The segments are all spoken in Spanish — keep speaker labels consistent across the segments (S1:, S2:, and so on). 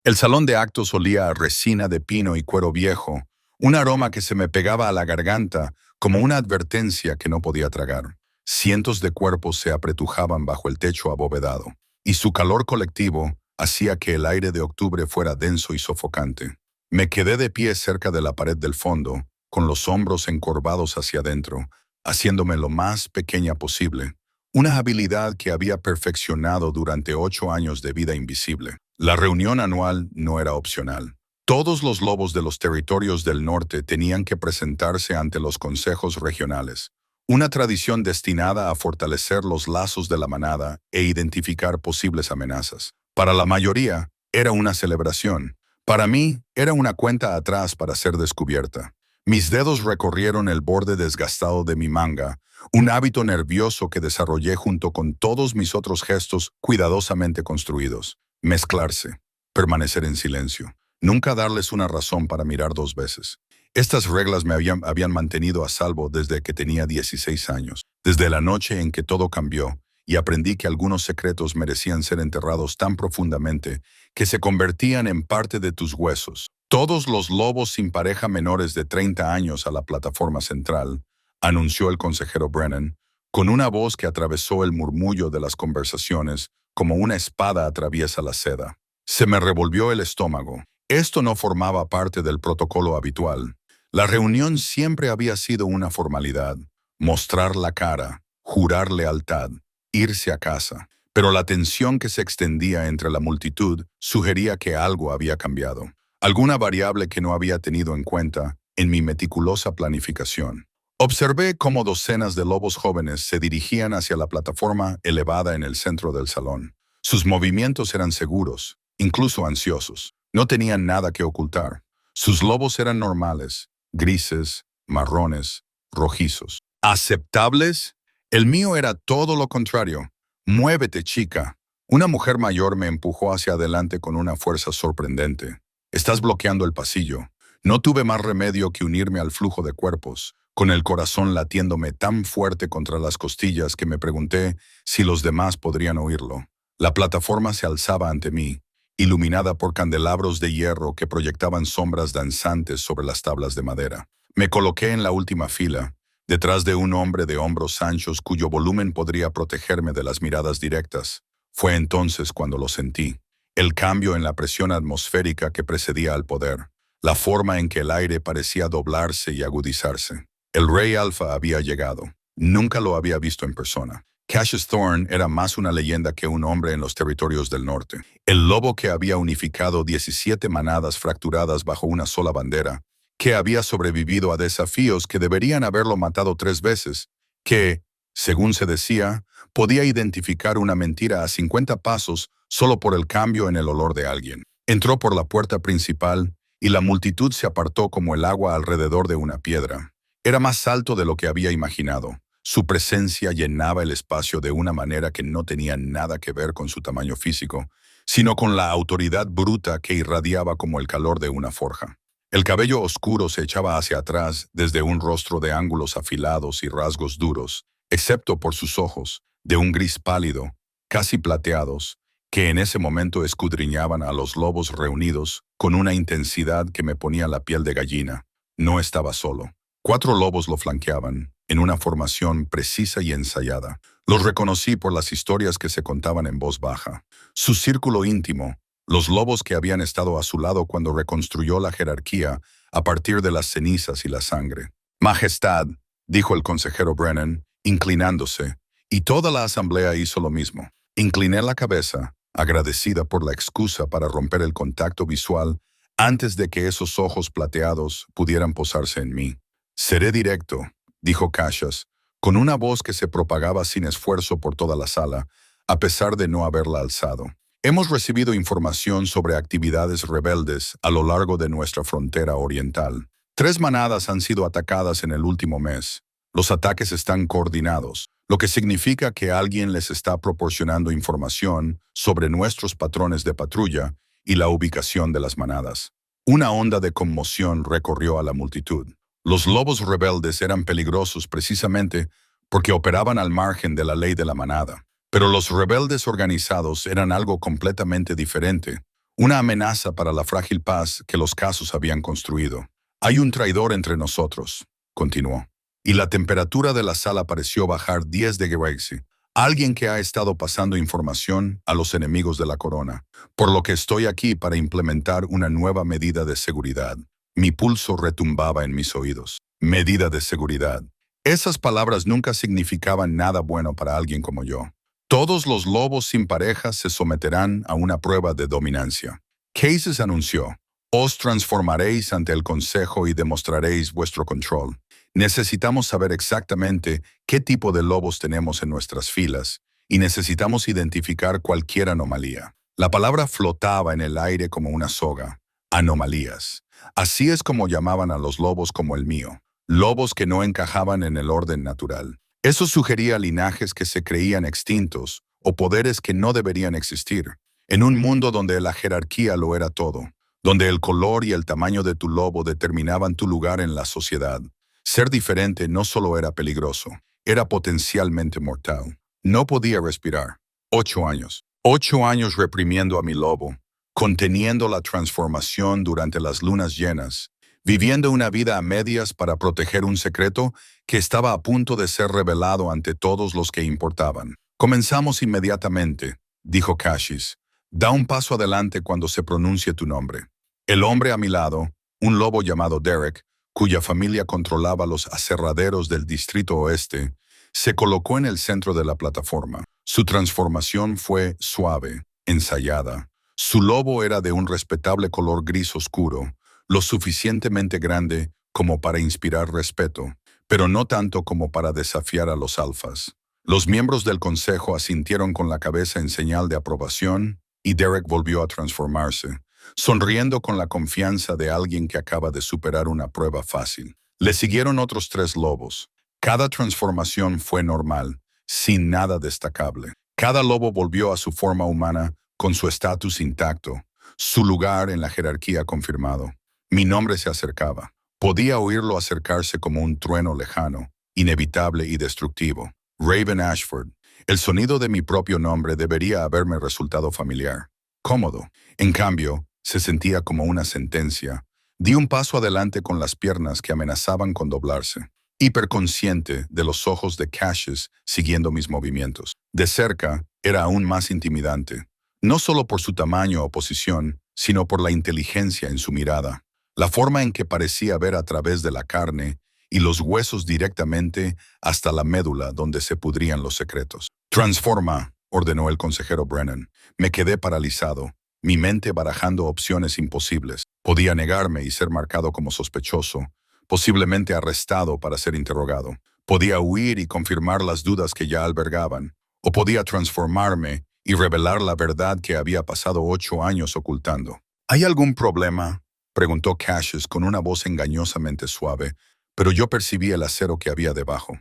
S1: El salón de actos olía a resina de pino y cuero viejo, un aroma que se me pegaba a la garganta como una advertencia que no podía tragar. Cientos de cuerpos se apretujaban bajo el techo abovedado, y su calor colectivo hacía que el aire de octubre fuera denso y sofocante. Me quedé de pie cerca de la pared del fondo, con los hombros encorvados hacia adentro, haciéndome lo más pequeña posible, una habilidad que había perfeccionado durante 8 años de vida invisible. La reunión anual no era opcional. Todos los lobos de los territorios del norte tenían que presentarse ante los consejos regionales, una tradición destinada a fortalecer los lazos de la manada e identificar posibles amenazas. Para la mayoría, era una celebración. Para mí, era una cuenta atrás para ser descubierta. Mis dedos recorrieron el borde desgastado de mi manga, un hábito nervioso que desarrollé junto con todos mis otros gestos cuidadosamente construidos. Mezclarse, permanecer en silencio, nunca darles una razón para mirar 2 veces. Estas reglas me habían mantenido a salvo desde que tenía 16 años, desde la noche en que todo cambió y aprendí que algunos secretos merecían ser enterrados tan profundamente que se convertían en parte de tus huesos. Todos los lobos sin pareja menores de 30 años a la plataforma central, anunció el consejero Brennan, con una voz que atravesó el murmullo de las conversaciones como una espada atraviesa la seda. Se me revolvió el estómago. Esto no formaba parte del protocolo habitual. La reunión siempre había sido una formalidad, mostrar la cara, jurar lealtad, irse a casa. Pero la tensión que se extendía entre la multitud sugería que algo había cambiado, alguna variable que no había tenido en cuenta en mi meticulosa planificación. Observé cómo docenas de lobos jóvenes se dirigían hacia la plataforma elevada en el centro del salón. Sus movimientos eran seguros, incluso ansiosos. No tenían nada que ocultar. Sus lobos eran normales, grises, marrones, rojizos. ¿Aceptables? El mío era todo lo contrario. «Muévete, chica». Una mujer mayor me empujó hacia adelante con una fuerza sorprendente. «Estás bloqueando el pasillo». No tuve más remedio que unirme al flujo de cuerpos, con el corazón latiéndome tan fuerte contra las costillas que me pregunté si los demás podrían oírlo. La plataforma se alzaba ante mí, iluminada por candelabros de hierro que proyectaban sombras danzantes sobre las tablas de madera. Me coloqué en la última fila, detrás de un hombre de hombros anchos cuyo volumen podría protegerme de las miradas directas. Fue entonces cuando lo sentí. El cambio en la presión atmosférica que precedía al poder. La forma en que el aire parecía doblarse y agudizarse. El Rey Alfa había llegado. Nunca lo había visto en persona. Cassius Thorne era más una leyenda que un hombre en los territorios del norte. El lobo que había unificado 17 manadas fracturadas bajo una sola bandera, que había sobrevivido a desafíos que deberían haberlo matado 3 veces, que, según se decía, podía identificar una mentira a 50 pasos solo por el cambio en el olor de alguien. Entró por la puerta principal y la multitud se apartó como el agua alrededor de una piedra. Era más alto de lo que había imaginado. Su presencia llenaba el espacio de una manera que no tenía nada que ver con su tamaño físico, sino con la autoridad bruta que irradiaba como el calor de una forja. El cabello oscuro se echaba hacia atrás desde un rostro de ángulos afilados y rasgos duros, excepto por sus ojos, de un gris pálido, casi plateados, que en ese momento escudriñaban a los lobos reunidos con una intensidad que me ponía la piel de gallina. No estaba solo. 4 lobos lo flanqueaban, en una formación precisa y ensayada. Los reconocí por las historias que se contaban en voz baja. Su círculo íntimo, los lobos que habían estado a su lado cuando reconstruyó la jerarquía a partir de las cenizas y la sangre. «Majestad», dijo el consejero Brennan, inclinándose, y toda la asamblea hizo lo mismo. Incliné la cabeza, agradecida por la excusa para romper el contacto visual antes de que esos ojos plateados pudieran posarse en mí. «Seré directo», dijo Cassius, con una voz que se propagaba sin esfuerzo por toda la sala, a pesar de no haberla alzado. «Hemos recibido información sobre actividades rebeldes a lo largo de nuestra frontera oriental. 3 manadas han sido atacadas en el último mes. Los ataques están coordinados, lo que significa que alguien les está proporcionando información sobre nuestros patrones de patrulla y la ubicación de las manadas». Una onda de conmoción recorrió a la multitud. Los lobos rebeldes eran peligrosos precisamente porque operaban al margen de la ley de la manada. Pero los rebeldes organizados eran algo completamente diferente, una amenaza para la frágil paz que los casos habían construido. Hay un traidor entre nosotros, continuó. Y la temperatura de la sala pareció bajar 10 de Gracie. Alguien que ha estado pasando información a los enemigos de la corona, por lo que estoy aquí para implementar una nueva medida de seguridad. Mi pulso retumbaba en mis oídos. Medida de seguridad. Esas palabras nunca significaban nada bueno para alguien como yo. Todos los lobos sin pareja se someterán a una prueba de dominancia. Cases anunció, os transformaréis ante el consejo y demostraréis vuestro control. Necesitamos saber exactamente qué tipo de lobos tenemos en nuestras filas y necesitamos identificar cualquier anomalía. La palabra flotaba en el aire como una soga. Anomalías. Así es como llamaban a los lobos como el mío. Lobos que no encajaban en el orden natural. Eso sugería linajes que se creían extintos o poderes que no deberían existir. En un mundo donde la jerarquía lo era todo, donde el color y el tamaño de tu lobo determinaban tu lugar en la sociedad. Ser diferente no solo era peligroso, era potencialmente mortal. No podía respirar. 8 años. 8 años reprimiendo a mi lobo, conteniendo la transformación durante las lunas llenas, viviendo una vida a medias para proteger un secreto que estaba a punto de ser revelado ante todos los que importaban. Comenzamos inmediatamente, dijo Cassius. Da un paso adelante cuando se pronuncie tu nombre. El hombre a mi lado, un lobo llamado Derek, cuya familia controlaba los aserraderos del Distrito Oeste, se colocó en el centro de la plataforma. Su transformación fue suave, ensayada. Su lobo era de un respetable color gris oscuro, lo suficientemente grande como para inspirar respeto, pero no tanto como para desafiar a los alfas. Los miembros del consejo asintieron con la cabeza en señal de aprobación y Derek volvió a transformarse, sonriendo con la confianza de alguien que acaba de superar una prueba fácil. Le siguieron otros 3 lobos. Cada transformación fue normal, sin nada destacable. Cada lobo volvió a su forma humana con su estatus intacto, su lugar en la jerarquía confirmado. Mi nombre se acercaba. Podía oírlo acercarse como un trueno lejano, inevitable y destructivo. Raven Ashford. El sonido de mi propio nombre debería haberme resultado familiar, cómodo. En cambio, se sentía como una sentencia. Di un paso adelante con las piernas que amenazaban con doblarse, hiperconsciente de los ojos de Cassius siguiendo mis movimientos. De cerca, era aún más intimidante, no solo por su tamaño o posición, sino por la inteligencia en su mirada, la forma en que parecía ver a través de la carne y los huesos directamente hasta la médula donde se pudrían los secretos. Transforma, ordenó el consejero Brennan. Me quedé paralizado, mi mente barajando opciones imposibles. Podía negarme y ser marcado como sospechoso, posiblemente arrestado para ser interrogado. Podía huir y confirmar las dudas que ya albergaban, o podía transformarme y revelar la verdad que había pasado 8 años ocultando. ¿Hay algún problema?, preguntó Cassius con una voz engañosamente suave, pero yo percibí el acero que había debajo.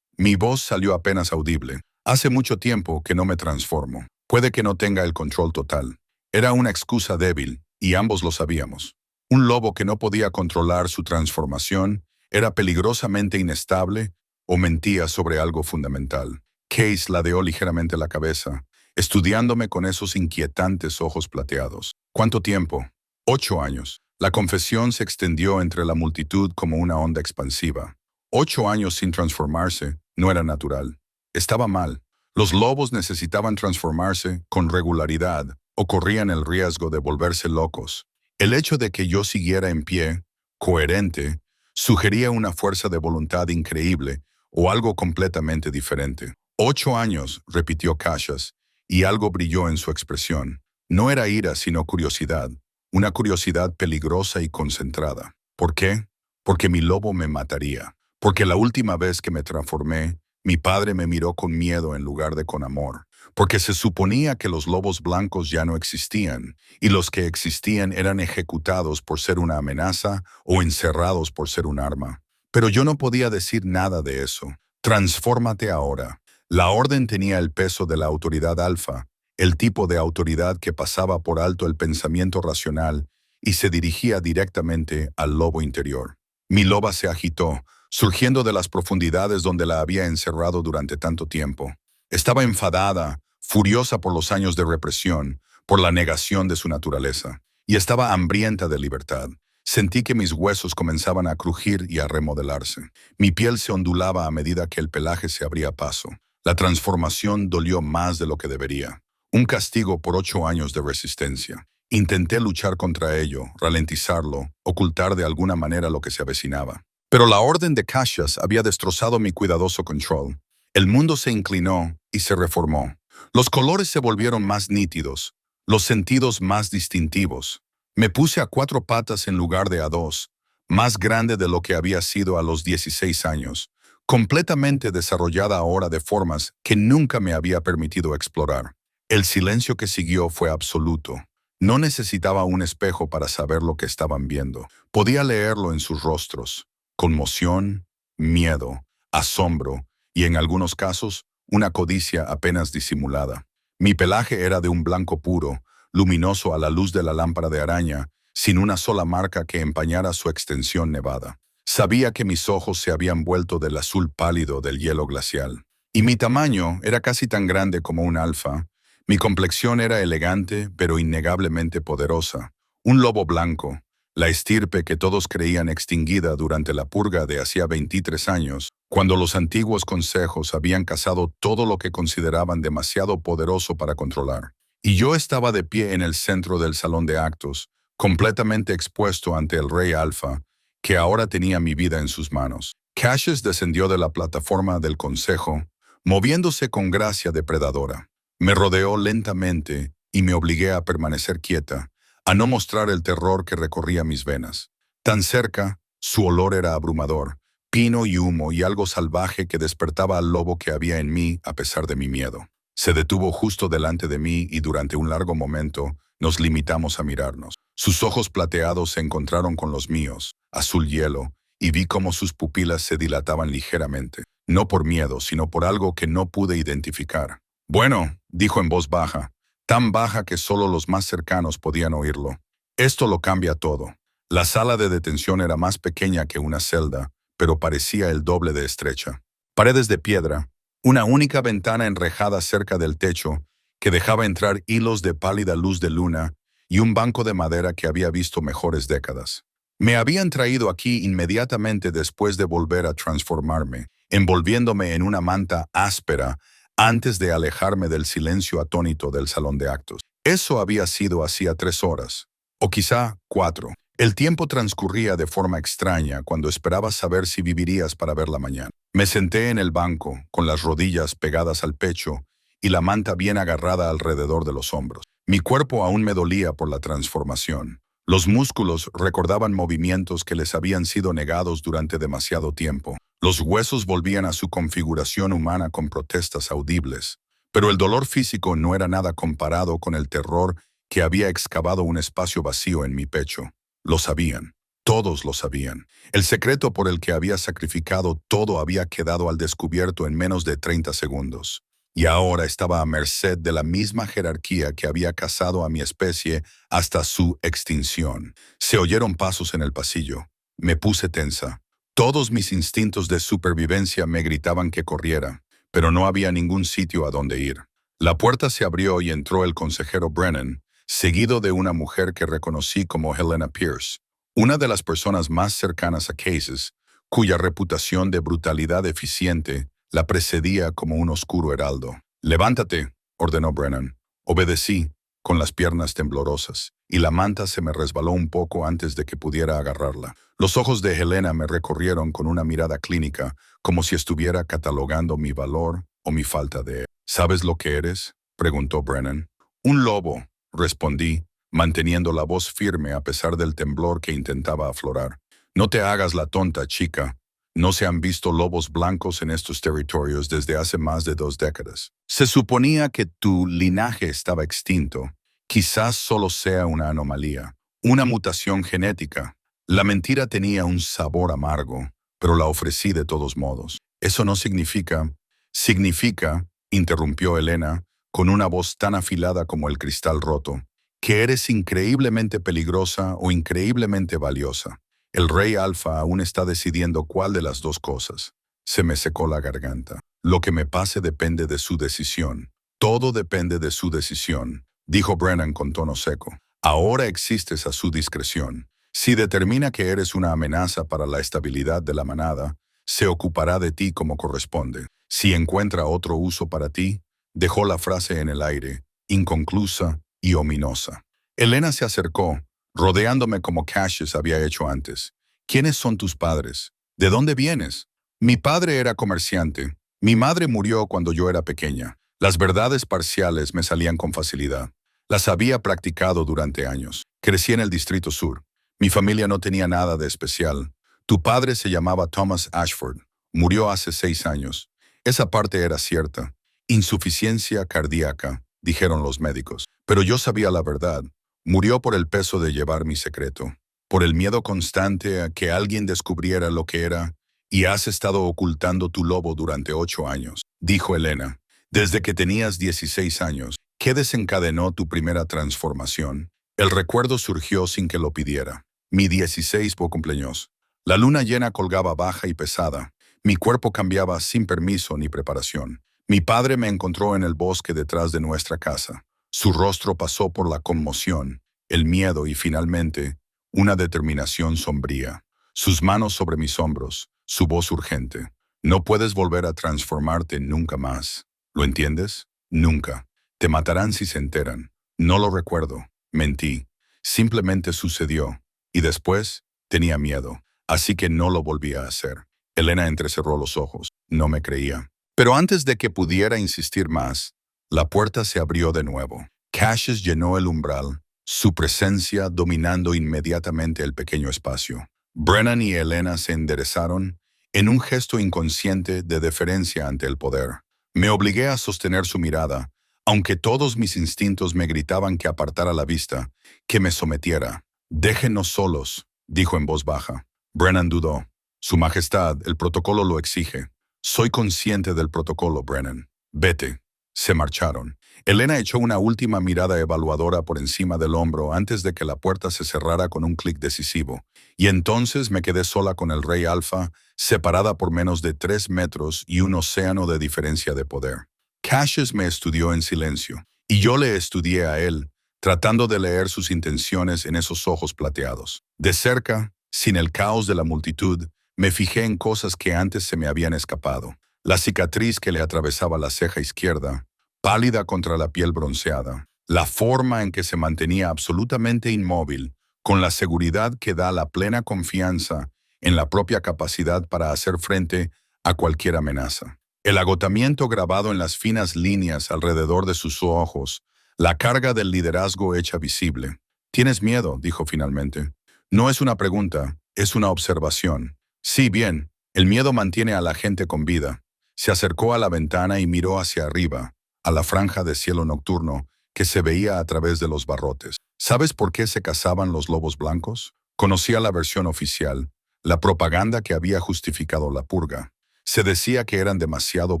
S1: Mi voz salió apenas audible. Hace mucho tiempo que no me transformo. Puede que no tenga el control total. Era una excusa débil, y ambos lo sabíamos. Un lobo que no podía controlar su transformación era peligrosamente inestable o mentía sobre algo fundamental. Case ladeó ligeramente la cabeza, estudiándome con esos inquietantes ojos plateados. ¿Cuánto tiempo? 8 años. La confesión se extendió entre la multitud como una onda expansiva. 8 años sin transformarse no era natural. Estaba mal. Los lobos necesitaban transformarse con regularidad o corrían el riesgo de volverse locos. El hecho de que yo siguiera en pie, coherente, sugería una fuerza de voluntad increíble o algo completamente diferente. 8 años, repitió Cassius, y algo brilló en su expresión. No era ira, sino curiosidad. Una curiosidad peligrosa y concentrada. ¿Por qué? Porque mi lobo me mataría. Porque la última vez que me transformé, mi padre me miró con miedo en lugar de con amor. Porque se suponía que los lobos blancos ya no existían, y los que existían eran ejecutados por ser una amenaza o encerrados por ser un arma. Pero yo no podía decir nada de eso. Transfórmate ahora. La orden tenía el peso de la autoridad alfa, el tipo de autoridad que pasaba por alto el pensamiento racional y se dirigía directamente al lobo interior. Mi loba se agitó, surgiendo de las profundidades donde la había encerrado durante tanto tiempo. Estaba enfadada, furiosa por los años de represión, por la negación de su naturaleza, y estaba hambrienta de libertad. Sentí que mis huesos comenzaban a crujir y a remodelarse. Mi piel se ondulaba a medida que el pelaje se abría paso. La transformación dolió más de lo que debería. Un castigo por 8 años de resistencia. Intenté luchar contra ello, ralentizarlo, ocultar de alguna manera lo que se avecinaba. Pero la orden de Cassius había destrozado mi cuidadoso control. El mundo se inclinó y se reformó. Los colores se volvieron más nítidos, los sentidos más distintivos. Me puse a 4 patas en lugar de a 2, más grande de lo que había sido a los 16 años, completamente desarrollada ahora de formas que nunca me había permitido explorar. El silencio que siguió fue absoluto. No necesitaba un espejo para saber lo que estaban viendo. Podía leerlo en sus rostros. Conmoción, miedo, asombro y en algunos casos una codicia apenas disimulada. Mi pelaje era de un blanco puro, luminoso a la luz de la lámpara de araña, sin una sola marca que empañara su extensión nevada. Sabía que mis ojos se habían vuelto del azul pálido del hielo glacial. Y mi tamaño era casi tan grande como un alfa. Mi complexión era elegante, pero innegablemente poderosa. Un lobo blanco, la estirpe que todos creían extinguida durante la purga de hacía 23 años, cuando los antiguos consejos habían cazado todo lo que consideraban demasiado poderoso para controlar. Y yo estaba de pie en el centro del salón de actos, completamente expuesto ante el rey Alfa, que ahora tenía mi vida en sus manos. Cassius descendió de la plataforma del consejo, moviéndose con gracia depredadora. Me rodeó lentamente y me obligué a permanecer quieta, a no mostrar el terror que recorría mis venas. Tan cerca, su olor era abrumador, pino y humo y algo salvaje que despertaba al lobo que había en mí a pesar de mi miedo. Se detuvo justo delante de mí y durante un largo momento nos limitamos a mirarnos. Sus ojos plateados se encontraron con los míos, azul hielo, y vi cómo sus pupilas se dilataban ligeramente, no por miedo, sino por algo que no pude identificar. «Bueno», dijo en voz baja, tan baja que solo los más cercanos podían oírlo. «Esto lo cambia todo». La sala de detención era más pequeña que una celda, pero parecía el doble de estrecha. Paredes de piedra, una única ventana enrejada cerca del techo que dejaba entrar hilos de pálida luz de luna y un banco de madera que había visto mejores décadas. Me habían traído aquí inmediatamente después de volver a transformarme, envolviéndome en una manta áspera antes de alejarme del silencio atónito del salón de actos. Eso había sido hacía 3 horas, o quizá 4. El tiempo transcurría de forma extraña cuando esperabas saber si vivirías para ver la mañana. Me senté en el banco, con las rodillas pegadas al pecho y la manta bien agarrada alrededor de los hombros. Mi cuerpo aún me dolía por la transformación. Los músculos recordaban movimientos que les habían sido negados durante demasiado tiempo. Los huesos volvían a su configuración humana con protestas audibles. Pero el dolor físico no era nada comparado con el terror que había excavado un espacio vacío en mi pecho. Lo sabían. Todos lo sabían. El secreto por el que había sacrificado todo había quedado al descubierto en menos de 30 segundos. Y ahora estaba a merced de la misma jerarquía que había cazado a mi especie hasta su extinción. Se oyeron pasos en el pasillo. Me puse tensa. Todos mis instintos de supervivencia me gritaban que corriera, pero no había ningún sitio a donde ir. La puerta se abrió y entró el consejero Brennan, seguido de una mujer que reconocí como Helena Pierce, una de las personas más cercanas a Cases, cuya reputación de brutalidad eficiente la precedía como un oscuro heraldo. «Levántate», ordenó Brennan. Obedecí, con las piernas temblorosas, y la manta se me resbaló un poco antes de que pudiera agarrarla. Los ojos de Helena me recorrieron con una mirada clínica, como si estuviera catalogando mi valor o mi falta de él. «¿Sabes lo que eres?», preguntó Brennan. «Un lobo», respondí, manteniendo la voz firme a pesar del temblor que intentaba aflorar. «No te hagas la tonta, chica. No se han visto lobos blancos en estos territorios desde hace más de 2 décadas. Se suponía que tu linaje estaba extinto. Quizás solo sea una anomalía, una mutación genética». La mentira tenía un sabor amargo, pero la ofrecí de todos modos. «Eso no significa...». «Significa», interrumpió Helena, con una voz tan afilada como el cristal roto, «que eres increíblemente peligrosa o increíblemente valiosa. El rey Alfa aún está decidiendo cuál de las dos cosas». Se me secó la garganta. «Lo que me pase depende de su decisión. Todo depende de su decisión». dijo Brennan con tono seco. Ahora existes a su discreción. Si determina que eres una amenaza para la estabilidad de la manada, se ocupará de ti como corresponde. Si encuentra otro uso para ti, dejó la frase en el aire, inconclusa y ominosa. Elena se acercó, rodeándome como Cassius había hecho antes. ¿Quiénes son tus padres? ¿De dónde vienes? Mi padre era comerciante. Mi madre murió cuando yo era pequeña. Las verdades parciales me salían con facilidad. Las había practicado durante años. Crecí en el Distrito Sur. Mi familia no tenía nada de especial. Tu padre se llamaba Thomas Ashford. Murió hace 6 años. Esa parte era cierta. Insuficiencia cardíaca, dijeron los médicos. Pero yo sabía la verdad. Murió por el peso de llevar mi secreto, por el miedo constante a que alguien descubriera lo que era, y has estado ocultando tu lobo durante 8 años, dijo Elena. Desde que tenías 16 años, ¿qué desencadenó tu primera transformación? El recuerdo surgió sin que lo pidiera. Mi 16 cumpleaños. La luna llena colgaba baja y pesada. Mi cuerpo cambiaba sin permiso ni preparación. Mi padre me encontró en el bosque detrás de nuestra casa. Su rostro pasó por la conmoción, el miedo y finalmente, una determinación sombría. Sus manos sobre mis hombros, su voz urgente. No puedes volver a transformarte nunca más. ¿Lo entiendes? Nunca. Te matarán si se enteran. No lo recuerdo. Mentí. Simplemente sucedió. Y después, tenía miedo. Así que no lo volví a hacer. Elena entrecerró los ojos. No me creía. Pero antes de que pudiera insistir más, la puerta se abrió de nuevo. Cassius llenó el umbral, su presencia dominando inmediatamente el pequeño espacio. Brennan y Elena se enderezaron en un gesto inconsciente de deferencia ante el poder. Me obligué a sostener su mirada, aunque todos mis instintos me gritaban que apartara la vista, que me sometiera. «Déjenos solos», dijo en voz baja. Brennan dudó. «Su Majestad, el protocolo lo exige». «Soy consciente del protocolo, Brennan. Vete». Se marcharon. Elena echó una última mirada evaluadora por encima del hombro antes de que la puerta se cerrara con un clic decisivo. Y entonces me quedé sola con el Rey Alfa, separada por menos de 3 metros y un océano de diferencia de poder. Cassius me estudió en silencio, y yo le estudié a él, tratando de leer sus intenciones en esos ojos plateados. De cerca, sin el caos de la multitud, me fijé en cosas que antes se me habían escapado. La cicatriz que le atravesaba la ceja izquierda, pálida contra la piel bronceada. La forma en que se mantenía absolutamente inmóvil, con la seguridad que da la plena confianza en la propia capacidad para hacer frente a cualquier amenaza. El agotamiento grabado en las finas líneas alrededor de sus ojos, la carga del liderazgo hecha visible. «¿Tienes miedo?», dijo finalmente. «No es una pregunta, es una observación». «Sí, bien, el miedo mantiene a la gente con vida». Se acercó a la ventana y miró hacia arriba, a la franja de cielo nocturno que se veía a través de los barrotes. ¿Sabes por qué se cazaban los lobos blancos? Conocía la versión oficial, la propaganda que había justificado la purga. Se decía que eran demasiado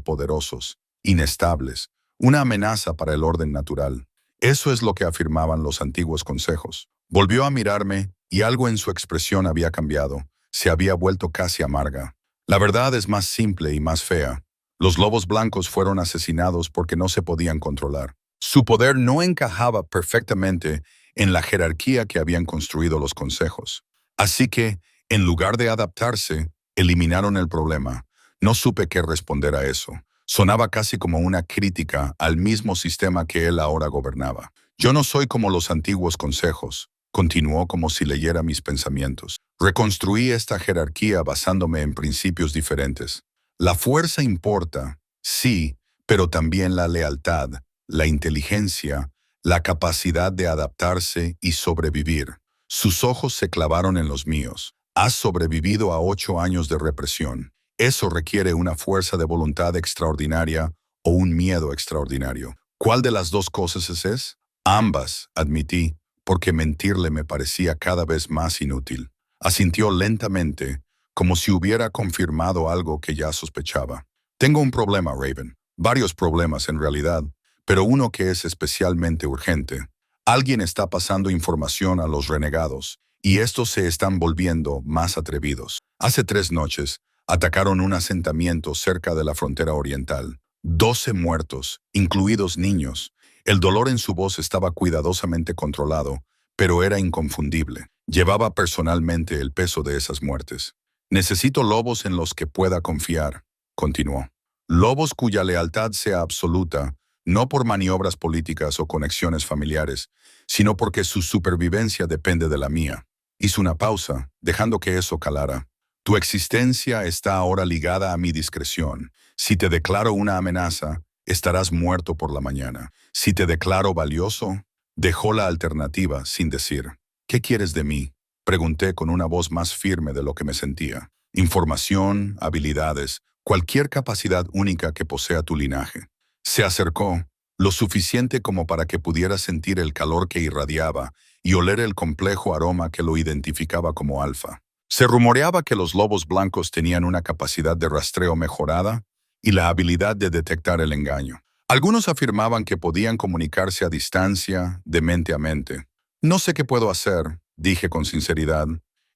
S1: poderosos, inestables, una amenaza para el orden natural. Eso es lo que afirmaban los antiguos consejos. Volvió a mirarme y algo en su expresión había cambiado, se había vuelto casi amarga. La verdad es más simple y más fea. Los lobos blancos fueron asesinados porque no se podían controlar. Su poder no encajaba perfectamente en la jerarquía que habían construido los consejos. Así que, en lugar de adaptarse, eliminaron el problema. No supe qué responder a eso. Sonaba casi como una crítica al mismo sistema que él ahora gobernaba. «Yo no soy como los antiguos consejos», continuó como si leyera mis pensamientos. «Reconstruí esta jerarquía basándome en principios diferentes. La fuerza importa, sí, pero también la lealtad, la inteligencia, la capacidad de adaptarse y sobrevivir». Sus ojos se clavaron en los míos. «Has sobrevivido a 8 años de represión. Eso requiere una fuerza de voluntad extraordinaria o un miedo extraordinario. ¿Cuál de las dos cosas es? Ambas», admití, porque mentirle me parecía cada vez más inútil. Asintió lentamente, como si hubiera confirmado algo que ya sospechaba. «Tengo un problema, Raven. Varios problemas en realidad, pero uno que es especialmente urgente. Alguien está pasando información a los renegados, y estos se están volviendo más atrevidos. Hace 3 noches, atacaron un asentamiento cerca de la frontera oriental. 12 muertos, incluidos niños. El dolor en su voz estaba cuidadosamente controlado, pero era inconfundible. Llevaba personalmente el peso de esas muertes. Necesito lobos en los que pueda confiar, continuó. Lobos cuya lealtad sea absoluta, no por maniobras políticas o conexiones familiares, sino porque su supervivencia depende de la mía. Hizo una pausa, dejando que eso calara. Tu existencia está ahora ligada a mi discreción. Si te declaro una amenaza, estarás muerto por la mañana. Si te declaro valioso, dejó la alternativa sin decir. ¿Qué quieres de mí? Pregunté con una voz más firme de lo que me sentía. Información, habilidades, cualquier capacidad única que posea tu linaje. Se acercó, lo suficiente como para que pudiera sentir el calor que irradiaba y oler el complejo aroma que lo identificaba como alfa. Se rumoreaba que los lobos blancos tenían una capacidad de rastreo mejorada y la habilidad de detectar el engaño. Algunos afirmaban que podían comunicarse a distancia, de mente a mente. No sé qué puedo hacer, dije con sinceridad.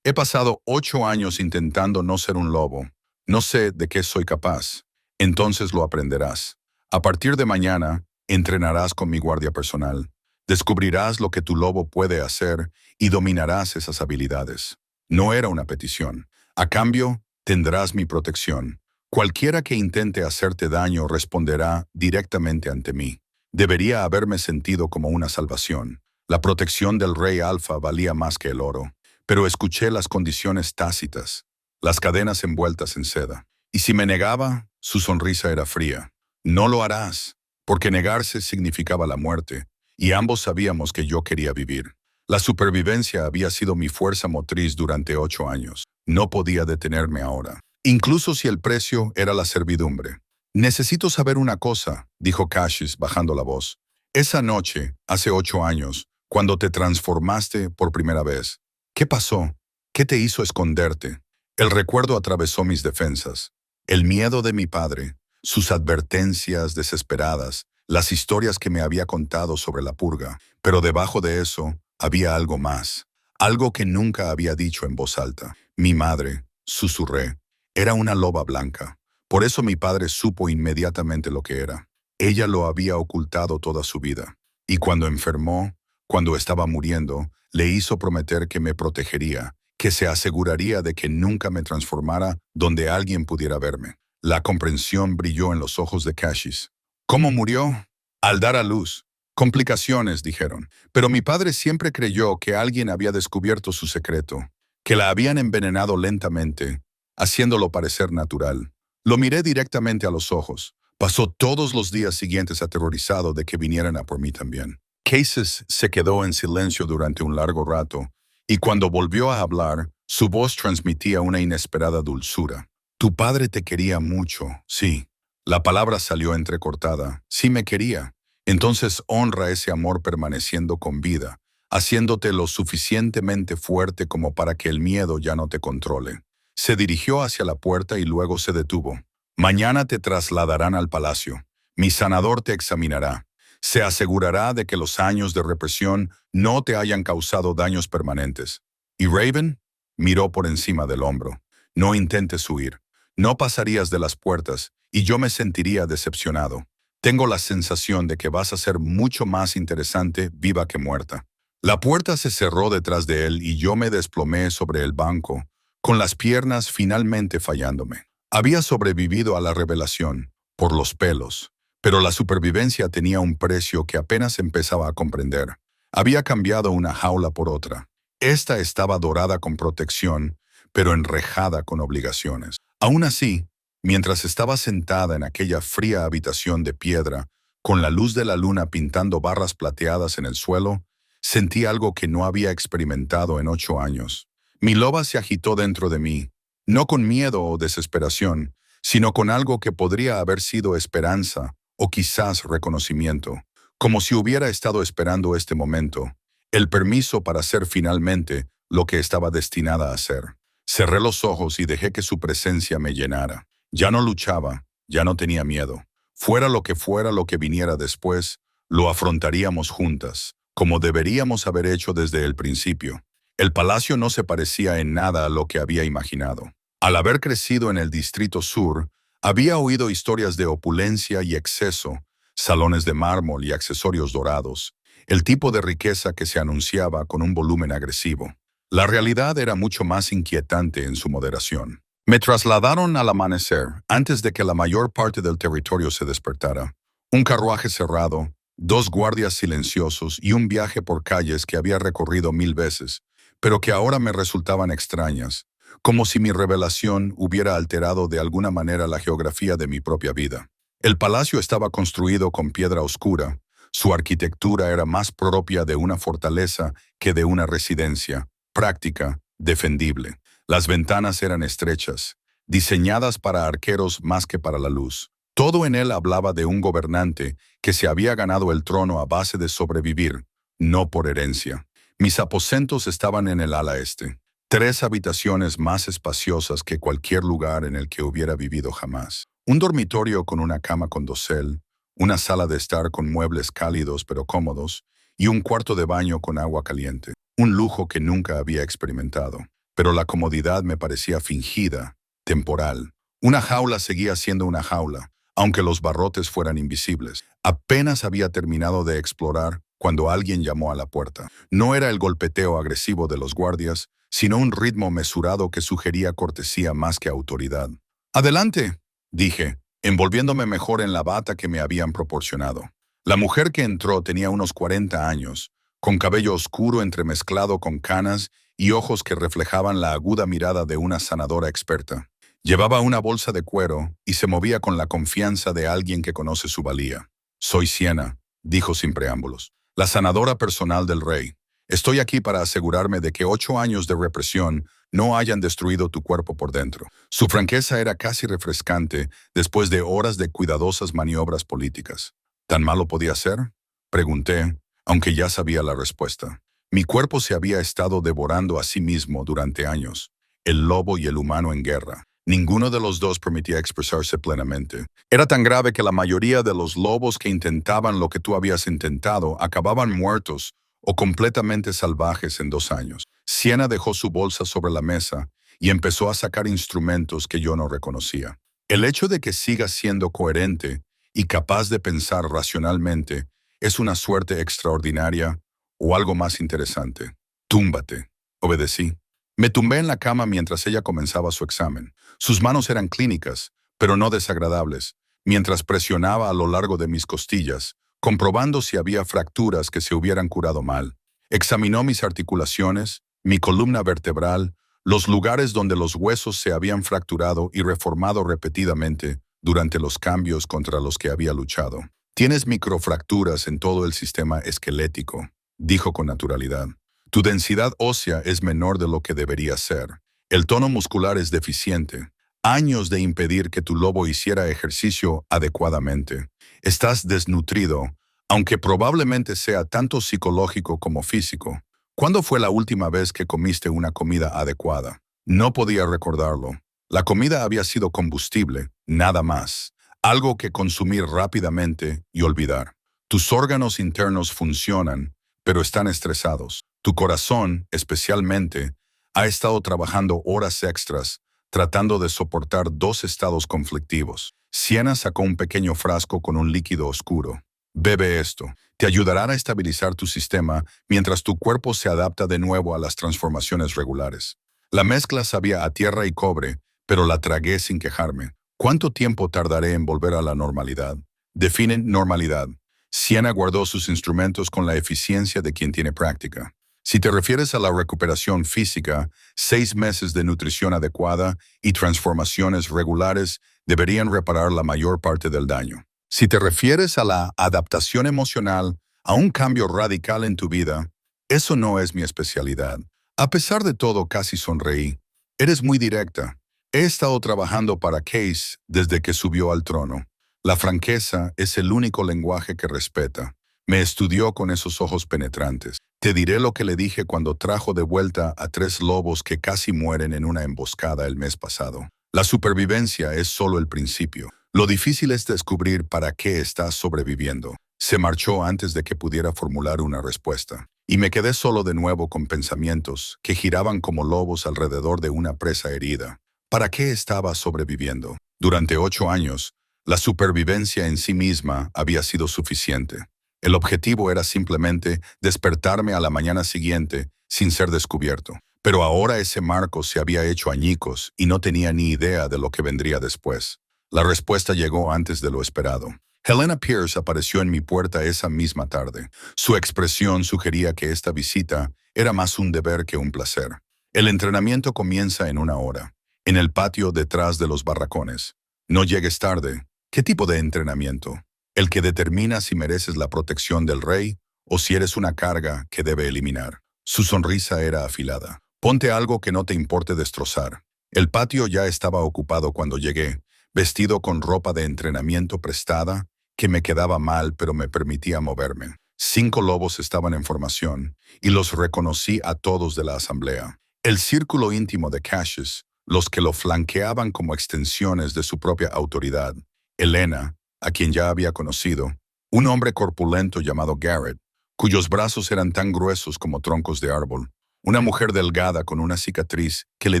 S1: He pasado 8 años intentando no ser un lobo. No sé de qué soy capaz. Entonces lo aprenderás. A partir de mañana, entrenarás con mi guardia personal. Descubrirás lo que tu lobo puede hacer y dominarás esas habilidades. No era una petición. A cambio, tendrás mi protección. Cualquiera que intente hacerte daño responderá directamente ante mí. Debería haberme sentido como una salvación. La protección del rey Alfa valía más que el oro. Pero escuché las condiciones tácitas, las cadenas envueltas en seda. Y si me negaba, su sonrisa era fría. No lo harás, porque negarse significaba la muerte, y ambos sabíamos que yo quería vivir. La supervivencia había sido mi fuerza motriz durante 8 años. No podía detenerme ahora, incluso si el precio era la servidumbre. Necesito saber una cosa, dijo Cassius bajando la voz. Esa noche, hace 8 años, cuando te transformaste por primera vez, ¿qué pasó? ¿Qué te hizo esconderte? El recuerdo atravesó mis defensas. El miedo de mi padre, sus advertencias desesperadas, las historias que me había contado sobre la purga. Pero debajo de eso había algo más, algo que nunca había dicho en voz alta. Mi madre, susurré, era una loba blanca. Por eso mi padre supo inmediatamente lo que era. Ella lo había ocultado toda su vida. Y cuando enfermó, cuando estaba muriendo, le hizo prometer que me protegería, que se aseguraría de que nunca me transformara donde alguien pudiera verme. La comprensión brilló en los ojos de Cassius. ¿Cómo murió? Al dar a luz. Complicaciones, dijeron. Pero mi padre siempre creyó que alguien había descubierto su secreto, que la habían envenenado lentamente, haciéndolo parecer natural. Lo miré directamente a los ojos. Pasó todos los días siguientes aterrorizado de que vinieran a por mí también. Cassius se quedó en silencio durante un largo rato, y cuando volvió a hablar, su voz transmitía una inesperada dulzura. Tu padre te quería mucho, sí. La palabra salió entrecortada. Sí me quería. Entonces honra ese amor permaneciendo con vida, haciéndote lo suficientemente fuerte como para que el miedo ya no te controle. Se dirigió hacia la puerta y luego se detuvo. Mañana te trasladarán al palacio. Mi sanador te examinará. Se asegurará de que los años de represión no te hayan causado daños permanentes. ¿Y Raven? Miró por encima del hombro. No intentes huir. No pasarías de las puertas y yo me sentiría decepcionado. Tengo la sensación de que vas a ser mucho más interesante viva que muerta. La puerta se cerró detrás de él y yo me desplomé sobre el banco, con las piernas finalmente fallándome. Había sobrevivido a la revelación, por los pelos, pero la supervivencia tenía un precio que apenas empezaba a comprender. Había cambiado una jaula por otra. Esta estaba dorada con protección, pero enrejada con obligaciones. Aún así, mientras estaba sentada en aquella fría habitación de piedra, con la luz de la luna pintando barras plateadas en el suelo, sentí algo que no había experimentado en 8 años. Mi loba se agitó dentro de mí, no con miedo o desesperación, sino con algo que podría haber sido esperanza o quizás reconocimiento, como si hubiera estado esperando este momento, el permiso para ser finalmente lo que estaba destinada a ser. Cerré los ojos y dejé que su presencia me llenara. Ya no luchaba, ya no tenía miedo. Fuera lo que viniera después, lo afrontaríamos juntas, como deberíamos haber hecho desde el principio. El palacio no se parecía en nada a lo que había imaginado. Al haber crecido en el Distrito Sur, había oído historias de opulencia y exceso, salones de mármol y accesorios dorados, el tipo de riqueza que se anunciaba con un volumen agresivo. La realidad era mucho más inquietante en su moderación. Me trasladaron al amanecer, antes de que la mayor parte del territorio se despertara. Un carruaje cerrado, 2 guardias silenciosos y un viaje por calles que había recorrido 1000 veces, pero que ahora me resultaban extrañas, como si mi revelación hubiera alterado de alguna manera la geografía de mi propia vida. El palacio estaba construido con piedra oscura. Su arquitectura era más propia de una fortaleza que de una residencia, práctica, defendible. Las ventanas eran estrechas, diseñadas para arqueros más que para la luz. Todo en él hablaba de un gobernante que se había ganado el trono a base de sobrevivir, no por herencia. Mis aposentos estaban en el ala este, 3 habitaciones más espaciosas que cualquier lugar en el que hubiera vivido jamás. Un dormitorio con una cama con dosel, una sala de estar con muebles cálidos pero cómodos, y un cuarto de baño con agua caliente. Un lujo que nunca había experimentado. Pero la comodidad me parecía fingida, temporal. Una jaula seguía siendo una jaula, aunque los barrotes fueran invisibles. Apenas había terminado de explorar cuando alguien llamó a la puerta. No era el golpeteo agresivo de los guardias, sino un ritmo mesurado que sugería cortesía más que autoridad. «Adelante», dije, envolviéndome mejor en la bata que me habían proporcionado. La mujer que entró tenía unos 40 años, con cabello oscuro entremezclado con canas y ojos que reflejaban la aguda mirada de una sanadora experta. Llevaba una bolsa de cuero y se movía con la confianza de alguien que conoce su valía. «Soy Siena», dijo sin preámbulos, «la sanadora personal del rey. Estoy aquí para asegurarme de que 8 años de represión no hayan destruido tu cuerpo por dentro». Su franqueza era casi refrescante después de horas de cuidadosas maniobras políticas. ¿Tan malo podía ser?, pregunté, aunque ya sabía la respuesta. Mi cuerpo se había estado devorando a sí mismo durante años, el lobo y el humano en guerra. Ninguno de los dos permitía expresarse plenamente. Era tan grave que la mayoría de los lobos que intentaban lo que tú habías intentado acababan muertos o completamente salvajes en 2 años. Siena dejó su bolsa sobre la mesa y empezó a sacar instrumentos que yo no reconocía. El hecho de que sigas siendo coherente y capaz de pensar racionalmente es una suerte extraordinaria o algo más interesante. Túmbate. Obedecí. Me tumbé en la cama mientras ella comenzaba su examen. Sus manos eran clínicas, pero no desagradables, mientras presionaba a lo largo de mis costillas, comprobando si había fracturas que se hubieran curado mal. Examinó mis articulaciones, mi columna vertebral, los lugares donde los huesos se habían fracturado y reformado repetidamente durante los cambios contra los que había luchado. «Tienes microfracturas en todo el sistema esquelético», dijo con naturalidad. «Tu densidad ósea es menor de lo que debería ser. El tono muscular es deficiente. Años de impedir que tu lobo hiciera ejercicio adecuadamente. Estás desnutrido, aunque probablemente sea tanto psicológico como físico. ¿Cuándo fue la última vez que comiste una comida adecuada?» No podía recordarlo. La comida había sido combustible, nada más. Algo que consumir rápidamente y olvidar. Tus órganos internos funcionan, pero están estresados. Tu corazón, especialmente, ha estado trabajando horas extras, tratando de soportar 2 estados conflictivos. Siena sacó un pequeño frasco con un líquido oscuro. «Bebe esto. Te ayudará a estabilizar tu sistema mientras tu cuerpo se adapta de nuevo a las transformaciones regulares». La mezcla sabía a tierra y cobre, pero la tragué sin quejarme. ¿Cuánto tiempo tardaré en volver a la normalidad? Define normalidad. Siena guardó sus instrumentos con la eficiencia de quien tiene práctica. Si te refieres a la recuperación física, 6 meses de nutrición adecuada y transformaciones regulares deberían reparar la mayor parte del daño. Si te refieres a la adaptación emocional, a un cambio radical en tu vida, eso no es mi especialidad. A pesar de todo, casi sonreí. Eres muy directa. He estado trabajando para Case desde que subió al trono. La franqueza es el único lenguaje que respeta. Me estudió con esos ojos penetrantes. Te diré lo que le dije cuando trajo de vuelta a 3 lobos que casi mueren en una emboscada el mes pasado. La supervivencia es solo el principio. Lo difícil es descubrir para qué estás sobreviviendo. Se marchó antes de que pudiera formular una respuesta. Y me quedé solo de nuevo con pensamientos que giraban como lobos alrededor de una presa herida. ¿Para qué estaba sobreviviendo? Durante 8 años, La supervivencia en sí misma había sido suficiente. El objetivo era simplemente despertarme a la mañana siguiente sin ser descubierto. Pero ahora ese marco se había hecho añicos y no tenía ni idea de lo que vendría después. La respuesta llegó antes de lo esperado. Helena Pierce apareció en mi puerta esa misma tarde. Su expresión sugería que esta visita era más un deber que un placer. El entrenamiento comienza en 1 hora, en el patio detrás de los barracones. No llegues tarde. ¿Qué tipo de entrenamiento? El que determina si mereces la protección del rey o si eres una carga que debe eliminar. Su sonrisa era afilada. Ponte algo que no te importe destrozar. El patio ya estaba ocupado cuando llegué, vestido con ropa de entrenamiento prestada, que me quedaba mal pero me permitía moverme. 5 lobos estaban en formación, y los reconocí a todos de la asamblea. El círculo íntimo de Cassius, los que lo flanqueaban como extensiones de su propia autoridad. Helena, a quien ya había conocido, un hombre corpulento llamado Garrett, cuyos brazos eran tan gruesos como troncos de árbol, una mujer delgada con una cicatriz que le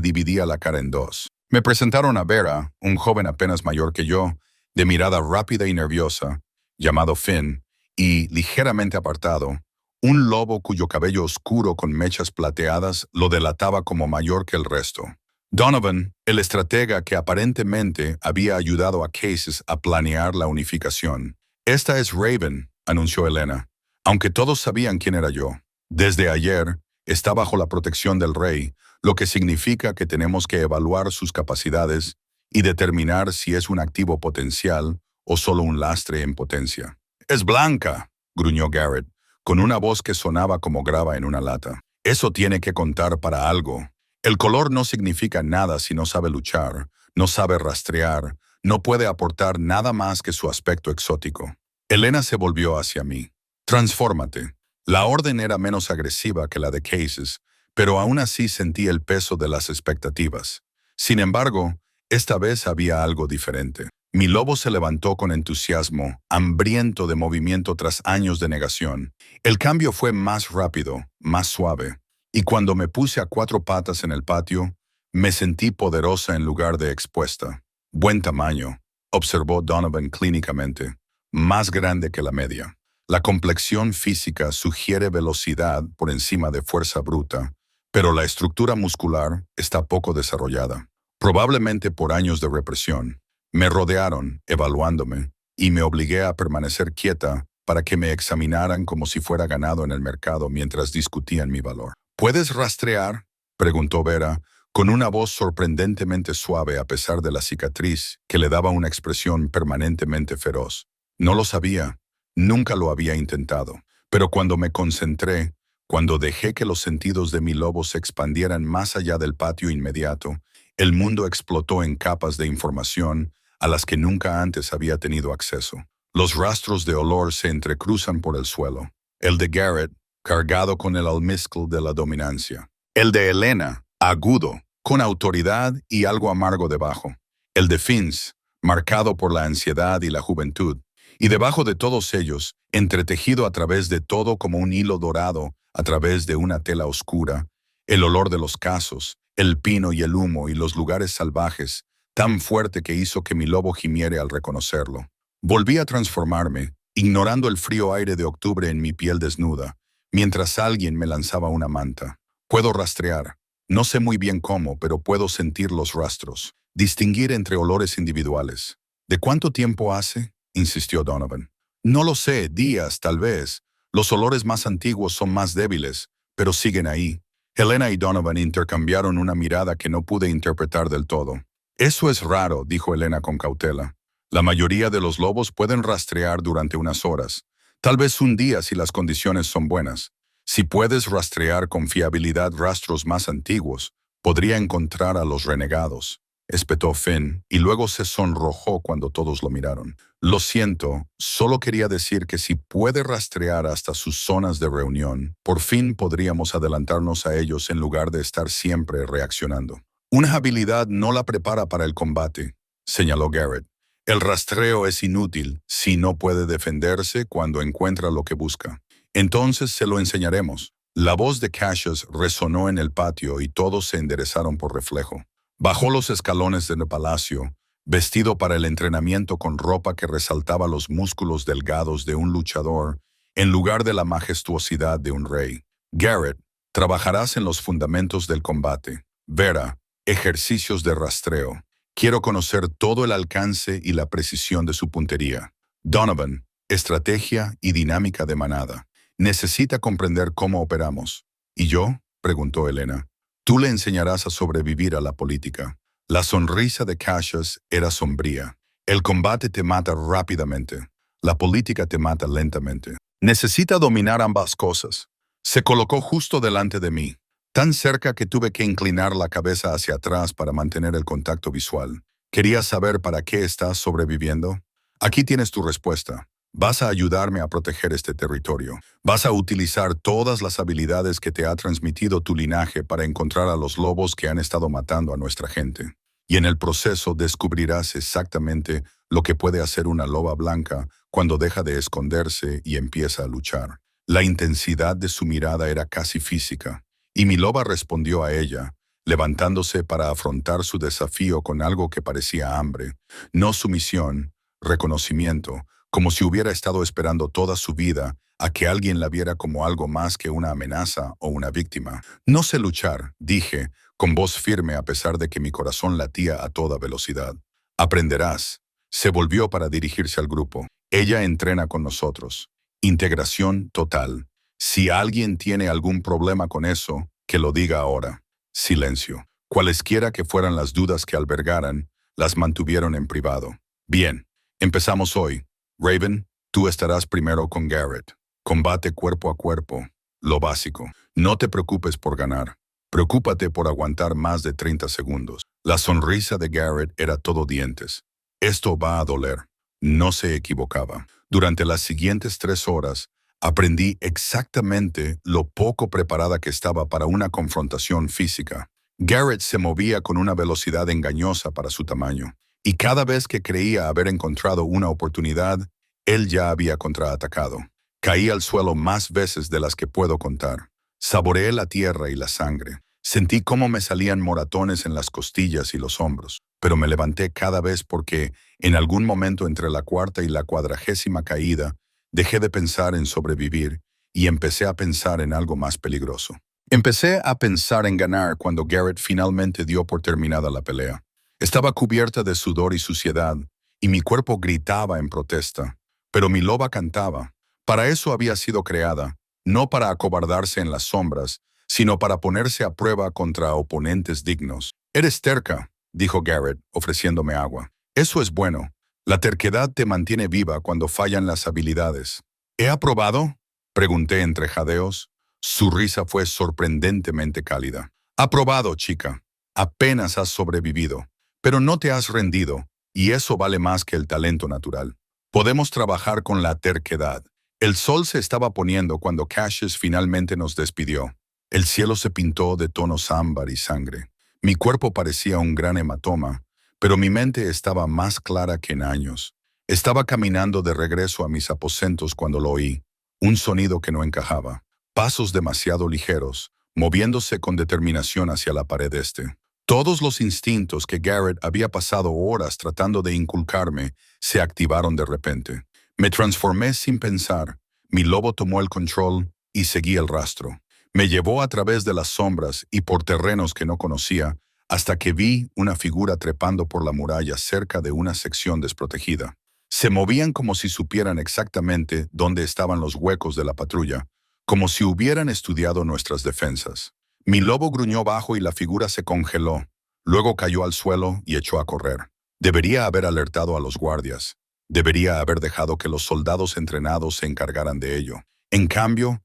S1: dividía la cara en dos. Me presentaron a Vera, un joven apenas mayor que yo, de mirada rápida y nerviosa, llamado Finn, y ligeramente apartado, un lobo cuyo cabello oscuro con mechas plateadas lo delataba como mayor que el resto. Donovan, el estratega que aparentemente había ayudado a Cases a planear la unificación. Esta es Raven, anunció Helena, aunque todos sabían quién era yo. Desde ayer, está bajo la protección del rey, lo que significa que tenemos que evaluar sus capacidades y determinar si es un activo potencial o solo un lastre en potencia. «Es blanca», gruñó Garrett, con una voz que sonaba como grava en una lata. «Eso tiene que contar para algo. El color no significa nada si no sabe luchar, no sabe rastrear, no puede aportar nada más que su aspecto exótico». Helena se volvió hacia mí. «Transfórmate». La orden era menos agresiva que la de Cases, pero aún así sentí el peso de las expectativas. Sin embargo, esta vez había algo diferente. Mi lobo se levantó con entusiasmo, hambriento de movimiento tras años de negación. El cambio fue más rápido, más suave, y cuando me puse a 4 patas en el patio, me sentí poderosa en lugar de expuesta. «Buen tamaño», observó Donovan clínicamente, «más grande que la media». La complexión física sugiere velocidad por encima de fuerza bruta, pero la estructura muscular está poco desarrollada, probablemente por años de represión. Me rodearon, evaluándome, y me obligué a permanecer quieta para que me examinaran como si fuera ganado en el mercado mientras discutían mi valor. «¿Puedes rastrear?», preguntó Vera, con una voz sorprendentemente suave a pesar de la cicatriz que le daba una expresión permanentemente feroz. No lo sabía. Nunca lo había intentado, pero cuando me concentré, cuando dejé que los sentidos de mi lobo se expandieran más allá del patio inmediato, el mundo explotó en capas de información a las que nunca antes había tenido acceso. Los rastros de olor se entrecruzan por el suelo. El de Garrett, cargado con el almizcle de la dominancia. El de Helena, agudo, con autoridad y algo amargo debajo. El de Finns, marcado por la ansiedad y la juventud. Y debajo de todos ellos, entretejido a través de todo como un hilo dorado, a través de una tela oscura, el olor de los casos, el pino y el humo y los lugares salvajes, tan fuerte que hizo que mi lobo gimiere al reconocerlo. Volví a transformarme, ignorando el frío aire de octubre en mi piel desnuda, mientras alguien me lanzaba una manta. Puedo rastrear. No sé muy bien cómo, pero puedo sentir los rastros, distinguir entre olores individuales. ¿De cuánto tiempo hace?, insistió Donovan. «No lo sé, días, tal vez. Los olores más antiguos son más débiles, pero siguen ahí». Helena y Donovan intercambiaron una mirada que no pude interpretar del todo. «Eso es raro», dijo Helena con cautela. «La mayoría de los lobos pueden rastrear durante unas horas, tal vez un día si las condiciones son buenas. Si puedes rastrear con fiabilidad rastros más antiguos, podría encontrar a los renegados», espetó Finn, y luego se sonrojó cuando todos lo miraron. «Lo siento, solo quería decir que si puede rastrear hasta sus zonas de reunión, por fin podríamos adelantarnos a ellos en lugar de estar siempre reaccionando». «Una habilidad no la prepara para el combate», señaló Garrett. «El rastreo es inútil si no puede defenderse cuando encuentra lo que busca. Entonces se lo enseñaremos». La voz de Cassius resonó en el patio y todos se enderezaron por reflejo. Bajó los escalones del palacio, vestido para el entrenamiento con ropa que resaltaba los músculos delgados de un luchador en lugar de la majestuosidad de un rey. Garrett, trabajarás en los fundamentos del combate. Vera, ejercicios de rastreo. Quiero conocer todo el alcance y la precisión de su puntería. Donovan, estrategia y dinámica de manada. Necesita comprender cómo operamos. ¿Y yo?, preguntó Elena. Tú le enseñarás a sobrevivir a la política. La sonrisa de Cassius era sombría. El combate te mata rápidamente. La política te mata lentamente. Necesita dominar ambas cosas. Se colocó justo delante de mí, tan cerca que tuve que inclinar la cabeza hacia atrás para mantener el contacto visual. ¿Querías saber para qué estás sobreviviendo? Aquí tienes tu respuesta. Vas a ayudarme a proteger este territorio. Vas a utilizar todas las habilidades que te ha transmitido tu linaje para encontrar a los lobos que han estado matando a nuestra gente. Y en el proceso descubrirás exactamente lo que puede hacer una loba blanca cuando deja de esconderse y empieza a luchar. La intensidad de su mirada era casi física, y mi loba respondió a ella, levantándose para afrontar su desafío con algo que parecía hambre, no sumisión, reconocimiento, como si hubiera estado esperando toda su vida a que alguien la viera como algo más que una amenaza o una víctima. No sé luchar, dije, con voz firme a pesar de que mi corazón latía a toda velocidad. Aprenderás. Se volvió para dirigirse al grupo. Ella entrena con nosotros. Integración total. Si alguien tiene algún problema con eso, que lo diga ahora. Silencio. Cualesquiera que fueran las dudas que albergaran, las mantuvieron en privado. Bien, empezamos hoy. Raven, tú estarás primero con Garrett. Combate cuerpo a cuerpo. Lo básico. No te preocupes por ganar. Preocúpate por aguantar más de 30 segundos. La sonrisa de Garrett era todo dientes. Esto va a doler. No se equivocaba. Durante las siguientes 3 horas, aprendí exactamente lo poco preparada que estaba para una confrontación física. Garrett se movía con una velocidad engañosa para su tamaño, y cada vez que creía haber encontrado una oportunidad, él ya había contraatacado. Caí al suelo más veces de las que puedo contar. Saboreé la tierra y la sangre. Sentí cómo me salían moratones en las costillas y los hombros, pero me levanté cada vez porque, en algún momento entre la cuarta y la 40ª caída, dejé de pensar en sobrevivir y empecé a pensar en algo más peligroso. Empecé a pensar en ganar cuando Garrett finalmente dio por terminada la pelea. Estaba cubierta de sudor y suciedad, y mi cuerpo gritaba en protesta, pero mi loba cantaba. Para eso había sido creada, no para acobardarse en las sombras, sino para ponerse a prueba contra oponentes dignos. Eres terca, dijo Garrett, ofreciéndome agua. Eso es bueno. La terquedad te mantiene viva cuando fallan las habilidades. ¿He aprobado?, pregunté entre jadeos. Su risa fue sorprendentemente cálida. Aprobado, chica. Apenas has sobrevivido. Pero no te has rendido, y eso vale más que el talento natural. Podemos trabajar con la terquedad. El sol se estaba poniendo cuando Cassius finalmente nos despidió. El cielo se pintó de tonos ámbar y sangre. Mi cuerpo parecía un gran hematoma, pero mi mente estaba más clara que en años. Estaba caminando de regreso a mis aposentos cuando lo oí. Un sonido que no encajaba. Pasos demasiado ligeros, moviéndose con determinación hacia la pared este. Todos los instintos que Garrett había pasado horas tratando de inculcarme se activaron de repente. Me transformé sin pensar. Mi lobo tomó el control y seguí el rastro. Me llevó a través de las sombras y por terrenos que no conocía, hasta que vi una figura trepando por la muralla cerca de una sección desprotegida. Se movían como si supieran exactamente dónde estaban los huecos de la patrulla, como si hubieran estudiado nuestras defensas. Mi lobo gruñó bajo y la figura se congeló. Luego cayó al suelo y echó a correr. Debería haber alertado a los guardias. Debería haber dejado que los soldados entrenados se encargaran de ello. En cambio,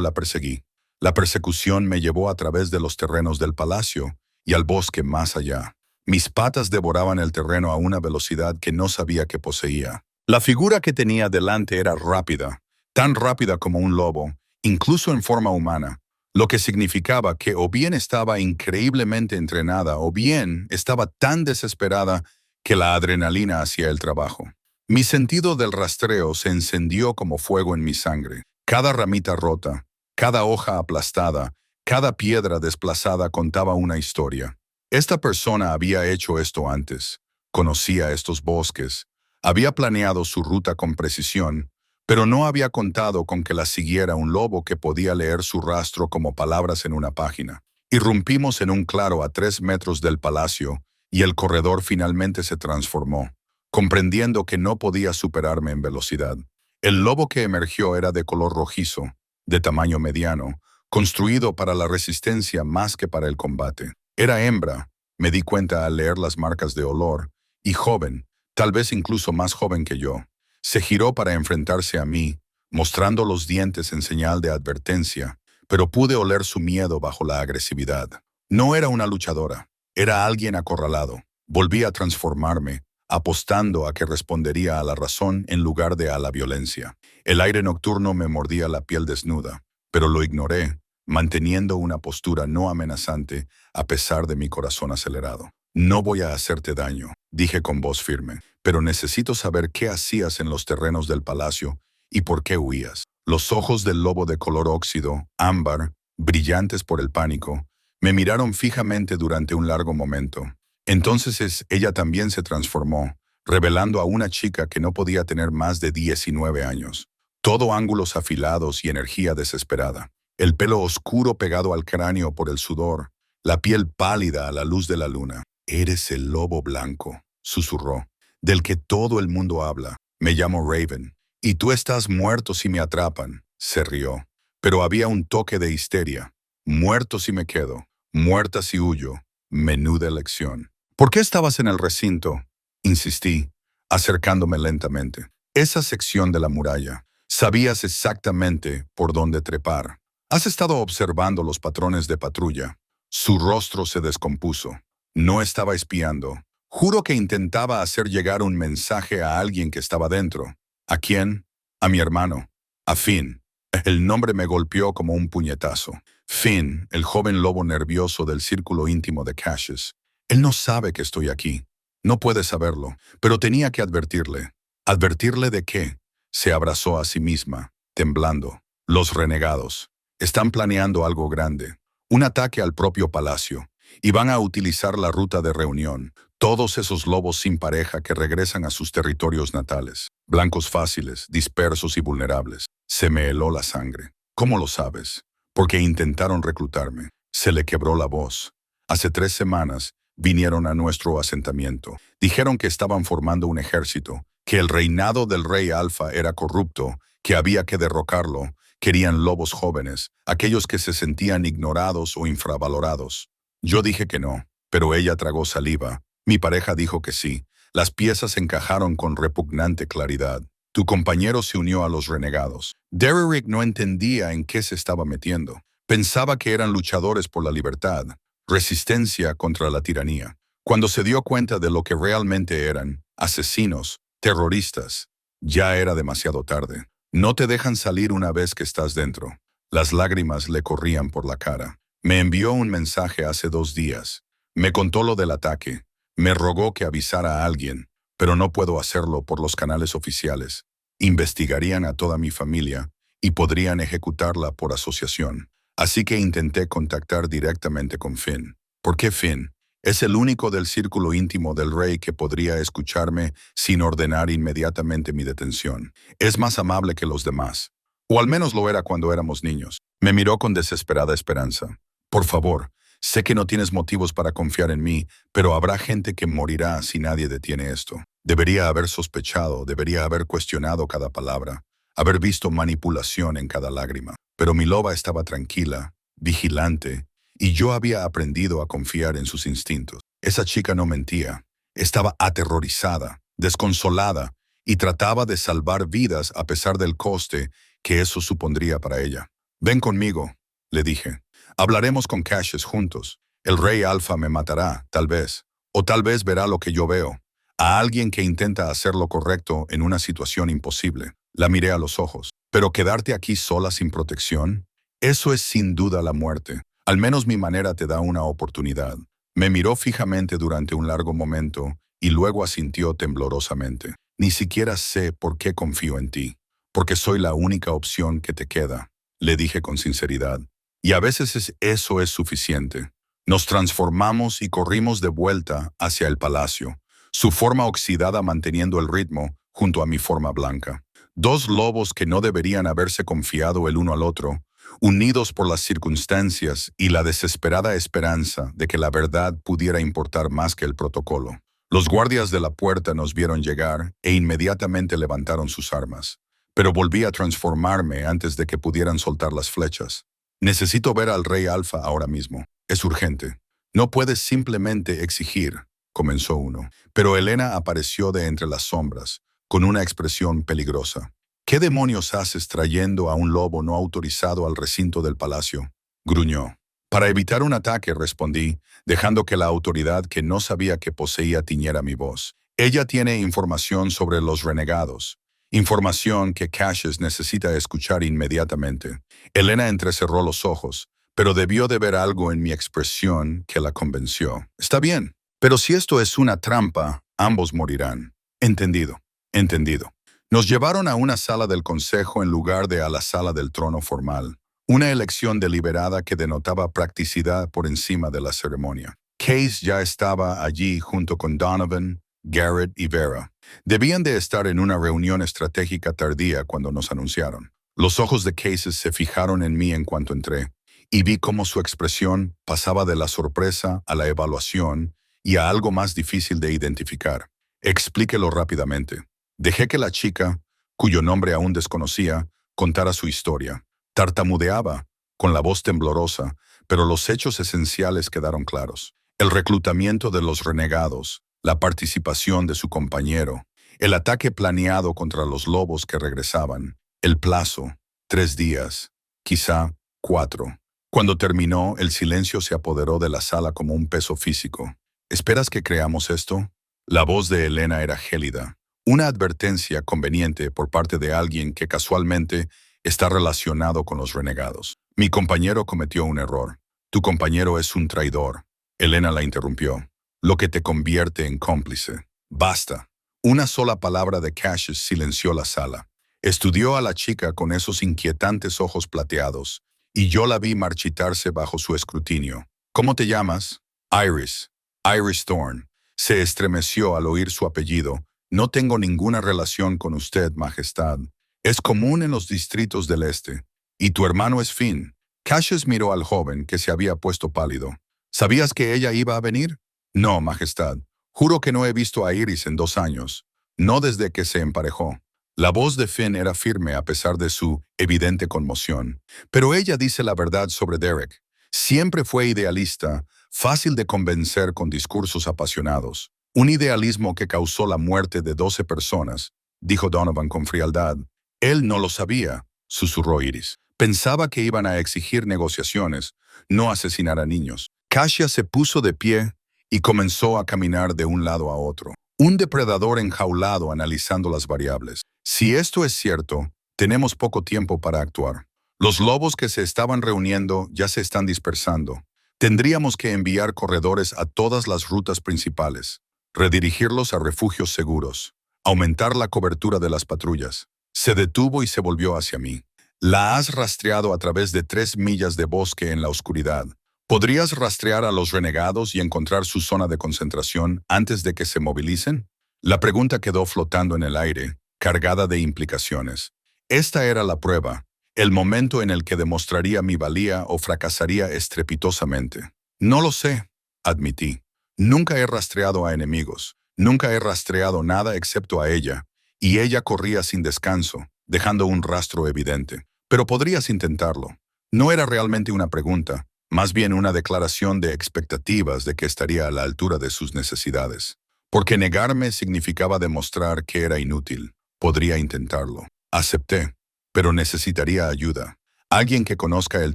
S1: la perseguí. La persecución me llevó a través de los terrenos del palacio y al bosque más allá. Mis patas devoraban el terreno a una velocidad que no sabía que poseía. La figura que tenía delante era rápida, tan rápida como un lobo, incluso en forma humana, lo que significaba que o bien estaba increíblemente entrenada o bien estaba tan desesperada que la adrenalina hacía el trabajo. Mi sentido del rastreo se encendió como fuego en mi sangre. Cada ramita rota, cada hoja aplastada, cada piedra desplazada contaba una historia. Esta persona había hecho esto antes. Conocía estos bosques, había planeado su ruta con precisión, pero no había contado con que la siguiera un lobo que podía leer su rastro como palabras en una página. Irrumpimos en un claro a 3 metros del palacio y el corredor finalmente se transformó, comprendiendo que no podía superarme en velocidad. El lobo que emergió era de color rojizo, de tamaño mediano, construido para la resistencia más que para el combate. Era hembra, me di cuenta al leer las marcas de olor, y joven, tal vez incluso más joven que yo. Se giró para enfrentarse a mí, mostrando los dientes en señal de advertencia, pero pude oler su miedo bajo la agresividad. No era una luchadora, era alguien acorralado. Volví a transformarme, apostando a que respondería a la razón en lugar de a la violencia. El aire nocturno me mordía la piel desnuda, pero lo ignoré, manteniendo una postura no amenazante a pesar de mi corazón acelerado. No voy a hacerte daño, dije con voz firme, pero necesito saber qué hacías en los terrenos del palacio y por qué huías. Los ojos del lobo de color óxido, ámbar, brillantes por el pánico, me miraron fijamente durante un largo momento. Entonces ella también se transformó, revelando a una chica que no podía tener más de 19 años. Todo ángulos afilados y energía desesperada. El pelo oscuro pegado al cráneo por el sudor, la piel pálida a la luz de la luna. «Eres el lobo blanco», susurró, «del que todo el mundo habla. Me llamo Raven, y tú estás muerto si me atrapan», se rió. Pero había un toque de histeria. «Muerto si me quedo, muerta si huyo. Menuda elección». «¿Por qué estabas en el recinto?», insistí, acercándome lentamente. «Esa sección de la muralla. Sabías exactamente por dónde trepar. Has estado observando los patrones de patrulla». Su rostro se descompuso. No estaba espiando. Juro que intentaba hacer llegar un mensaje a alguien que estaba dentro. ¿A quién? A mi hermano. A Finn. El nombre me golpeó como un puñetazo. Finn, el joven lobo nervioso del círculo íntimo de Cassius. Él no sabe que estoy aquí. No puede saberlo, pero tenía que advertirle. ¿Advertirle de qué? Se abrazó a sí misma, temblando. Los renegados. Están planeando algo grande. Un ataque al propio palacio. Y van a utilizar la ruta de reunión. Todos esos lobos sin pareja que regresan a sus territorios natales. Blancos fáciles, dispersos y vulnerables. Se me heló la sangre. ¿Cómo lo sabes? Porque intentaron reclutarme. Se le quebró la voz. Hace 3 semanas vinieron a nuestro asentamiento. Dijeron que estaban formando un ejército, que el reinado del rey Alfa era corrupto, que había que derrocarlo. Querían lobos jóvenes, aquellos que se sentían ignorados o infravalorados. Yo dije que no, pero ella tragó saliva. Mi pareja dijo que sí. Las piezas encajaron con repugnante claridad. Tu compañero se unió a los renegados. Derrick no entendía en qué se estaba metiendo. Pensaba que eran luchadores por la libertad, resistencia contra la tiranía. Cuando se dio cuenta de lo que realmente eran, asesinos, terroristas, ya era demasiado tarde. No te dejan salir una vez que estás dentro. Las lágrimas le corrían por la cara. Me envió un mensaje hace 2 días. Me contó lo del ataque. Me rogó que avisara a alguien, pero no puedo hacerlo por los canales oficiales. Investigarían a toda mi familia y podrían ejecutarla por asociación. Así que intenté contactar directamente con Finn. ¿Por qué Finn? Es el único del círculo íntimo del rey que podría escucharme sin ordenar inmediatamente mi detención. Es más amable que los demás. O al menos lo era cuando éramos niños. Me miró con desesperada esperanza. Por favor, sé que no tienes motivos para confiar en mí, pero habrá gente que morirá si nadie detiene esto. Debería haber sospechado, debería haber cuestionado cada palabra, haber visto manipulación en cada lágrima. Pero mi loba estaba tranquila, vigilante, y yo había aprendido a confiar en sus instintos. Esa chica no mentía. Estaba aterrorizada, desconsolada, y trataba de salvar vidas a pesar del coste que eso supondría para ella. «Ven conmigo», le dije. «Hablaremos con Cassius juntos. El rey Alfa me matará, tal vez. O tal vez verá lo que yo veo. A alguien que intenta hacer lo correcto en una situación imposible». La miré a los ojos. «¿Pero quedarte aquí sola sin protección? Eso es sin duda la muerte. Al menos mi manera te da una oportunidad». Me miró fijamente durante un largo momento y luego asintió temblorosamente. «Ni siquiera sé por qué confío en ti. Porque soy la única opción que te queda», le dije con sinceridad. Y a veces eso es suficiente. Nos transformamos y corrimos de vuelta hacia el palacio, su forma oxidada manteniendo el ritmo junto a mi forma blanca. Dos lobos que no deberían haberse confiado el uno al otro, unidos por las circunstancias y la desesperada esperanza de que la verdad pudiera importar más que el protocolo. Los guardias de la puerta nos vieron llegar e inmediatamente levantaron sus armas, pero volví a transformarme antes de que pudieran soltar las flechas. Necesito ver al rey Alfa ahora mismo. Es urgente. No puedes simplemente exigir, comenzó uno. Pero Elena apareció de entre las sombras, con una expresión peligrosa. ¿Qué demonios haces trayendo a un lobo no autorizado al recinto del palacio? Gruñó. Para evitar un ataque, respondí, dejando que la autoridad que no sabía que poseía tiñera mi voz. Ella tiene información sobre los renegados. Información que Cassius necesita escuchar inmediatamente. Elena entrecerró los ojos, pero debió de ver algo en mi expresión que la convenció. Está bien, pero si esto es una trampa, ambos morirán. Entendido, entendido. Nos llevaron a una sala del consejo en lugar de a la sala del trono formal. Una elección deliberada que denotaba practicidad por encima de la ceremonia. Case ya estaba allí junto con Donovan, Garrett y Vera. Debían de estar en una reunión estratégica tardía cuando nos anunciaron. Los ojos de Case se fijaron en mí en cuanto entré, y vi cómo su expresión pasaba de la sorpresa a la evaluación y a algo más difícil de identificar. Explíquelo rápidamente. Dejé que la chica, cuyo nombre aún desconocía, contara su historia. Tartamudeaba, con la voz temblorosa, pero los hechos esenciales quedaron claros. El reclutamiento de los renegados, la participación de su compañero, el ataque planeado contra los lobos que regresaban, el plazo, 3 días, quizá 4. Cuando terminó, el silencio se apoderó de la sala como un peso físico. ¿Esperas que creamos esto? La voz de Elena era gélida. Una advertencia conveniente por parte de alguien que casualmente está relacionado con los renegados. Mi compañero cometió un error. Tu compañero es un traidor. Elena la interrumpió. Lo que te convierte en cómplice. Basta. Una sola palabra de Cassius silenció la sala. Estudió a la chica con esos inquietantes ojos plateados, y yo la vi marchitarse bajo su escrutinio. ¿Cómo te llamas? Iris. Iris Thorne. Se estremeció al oír su apellido. No tengo ninguna relación con usted, Majestad. Es común en los distritos del este. ¿Y tu hermano es Finn? Cassius miró al joven que se había puesto pálido. ¿Sabías que ella iba a venir? No, Majestad. Juro que no he visto a Iris en 2 años. No desde que se emparejó. La voz de Finn era firme a pesar de su evidente conmoción. Pero ella dice la verdad sobre Derek. Siempre fue idealista, fácil de convencer con discursos apasionados. Un idealismo que causó la muerte de 12 personas, dijo Donovan con frialdad. Él no lo sabía, susurró Iris. Pensaba que iban a exigir negociaciones, no asesinar a niños. Kasia se puso de pie y comenzó a caminar de un lado a otro. Un depredador enjaulado analizando las variables. Si esto es cierto, tenemos poco tiempo para actuar. Los lobos que se estaban reuniendo ya se están dispersando. Tendríamos que enviar corredores a todas las rutas principales, redirigirlos a refugios seguros, aumentar la cobertura de las patrullas. Se detuvo y se volvió hacia mí. La has rastreado a través de 3 millas de bosque en la oscuridad. ¿Podrías rastrear a los renegados y encontrar su zona de concentración antes de que se movilicen? La pregunta quedó flotando en el aire, cargada de implicaciones. Esta era la prueba, el momento en el que demostraría mi valía o fracasaría estrepitosamente. No lo sé, admití. Nunca he rastreado a enemigos. Nunca he rastreado nada excepto a ella, y ella corría sin descanso, dejando un rastro evidente. Pero podrías intentarlo. No era realmente una pregunta, más bien una declaración de expectativas de que estaría a la altura de sus necesidades. Porque negarme significaba demostrar que era inútil. Podría intentarlo. Acepté, pero necesitaría ayuda. Alguien que conozca el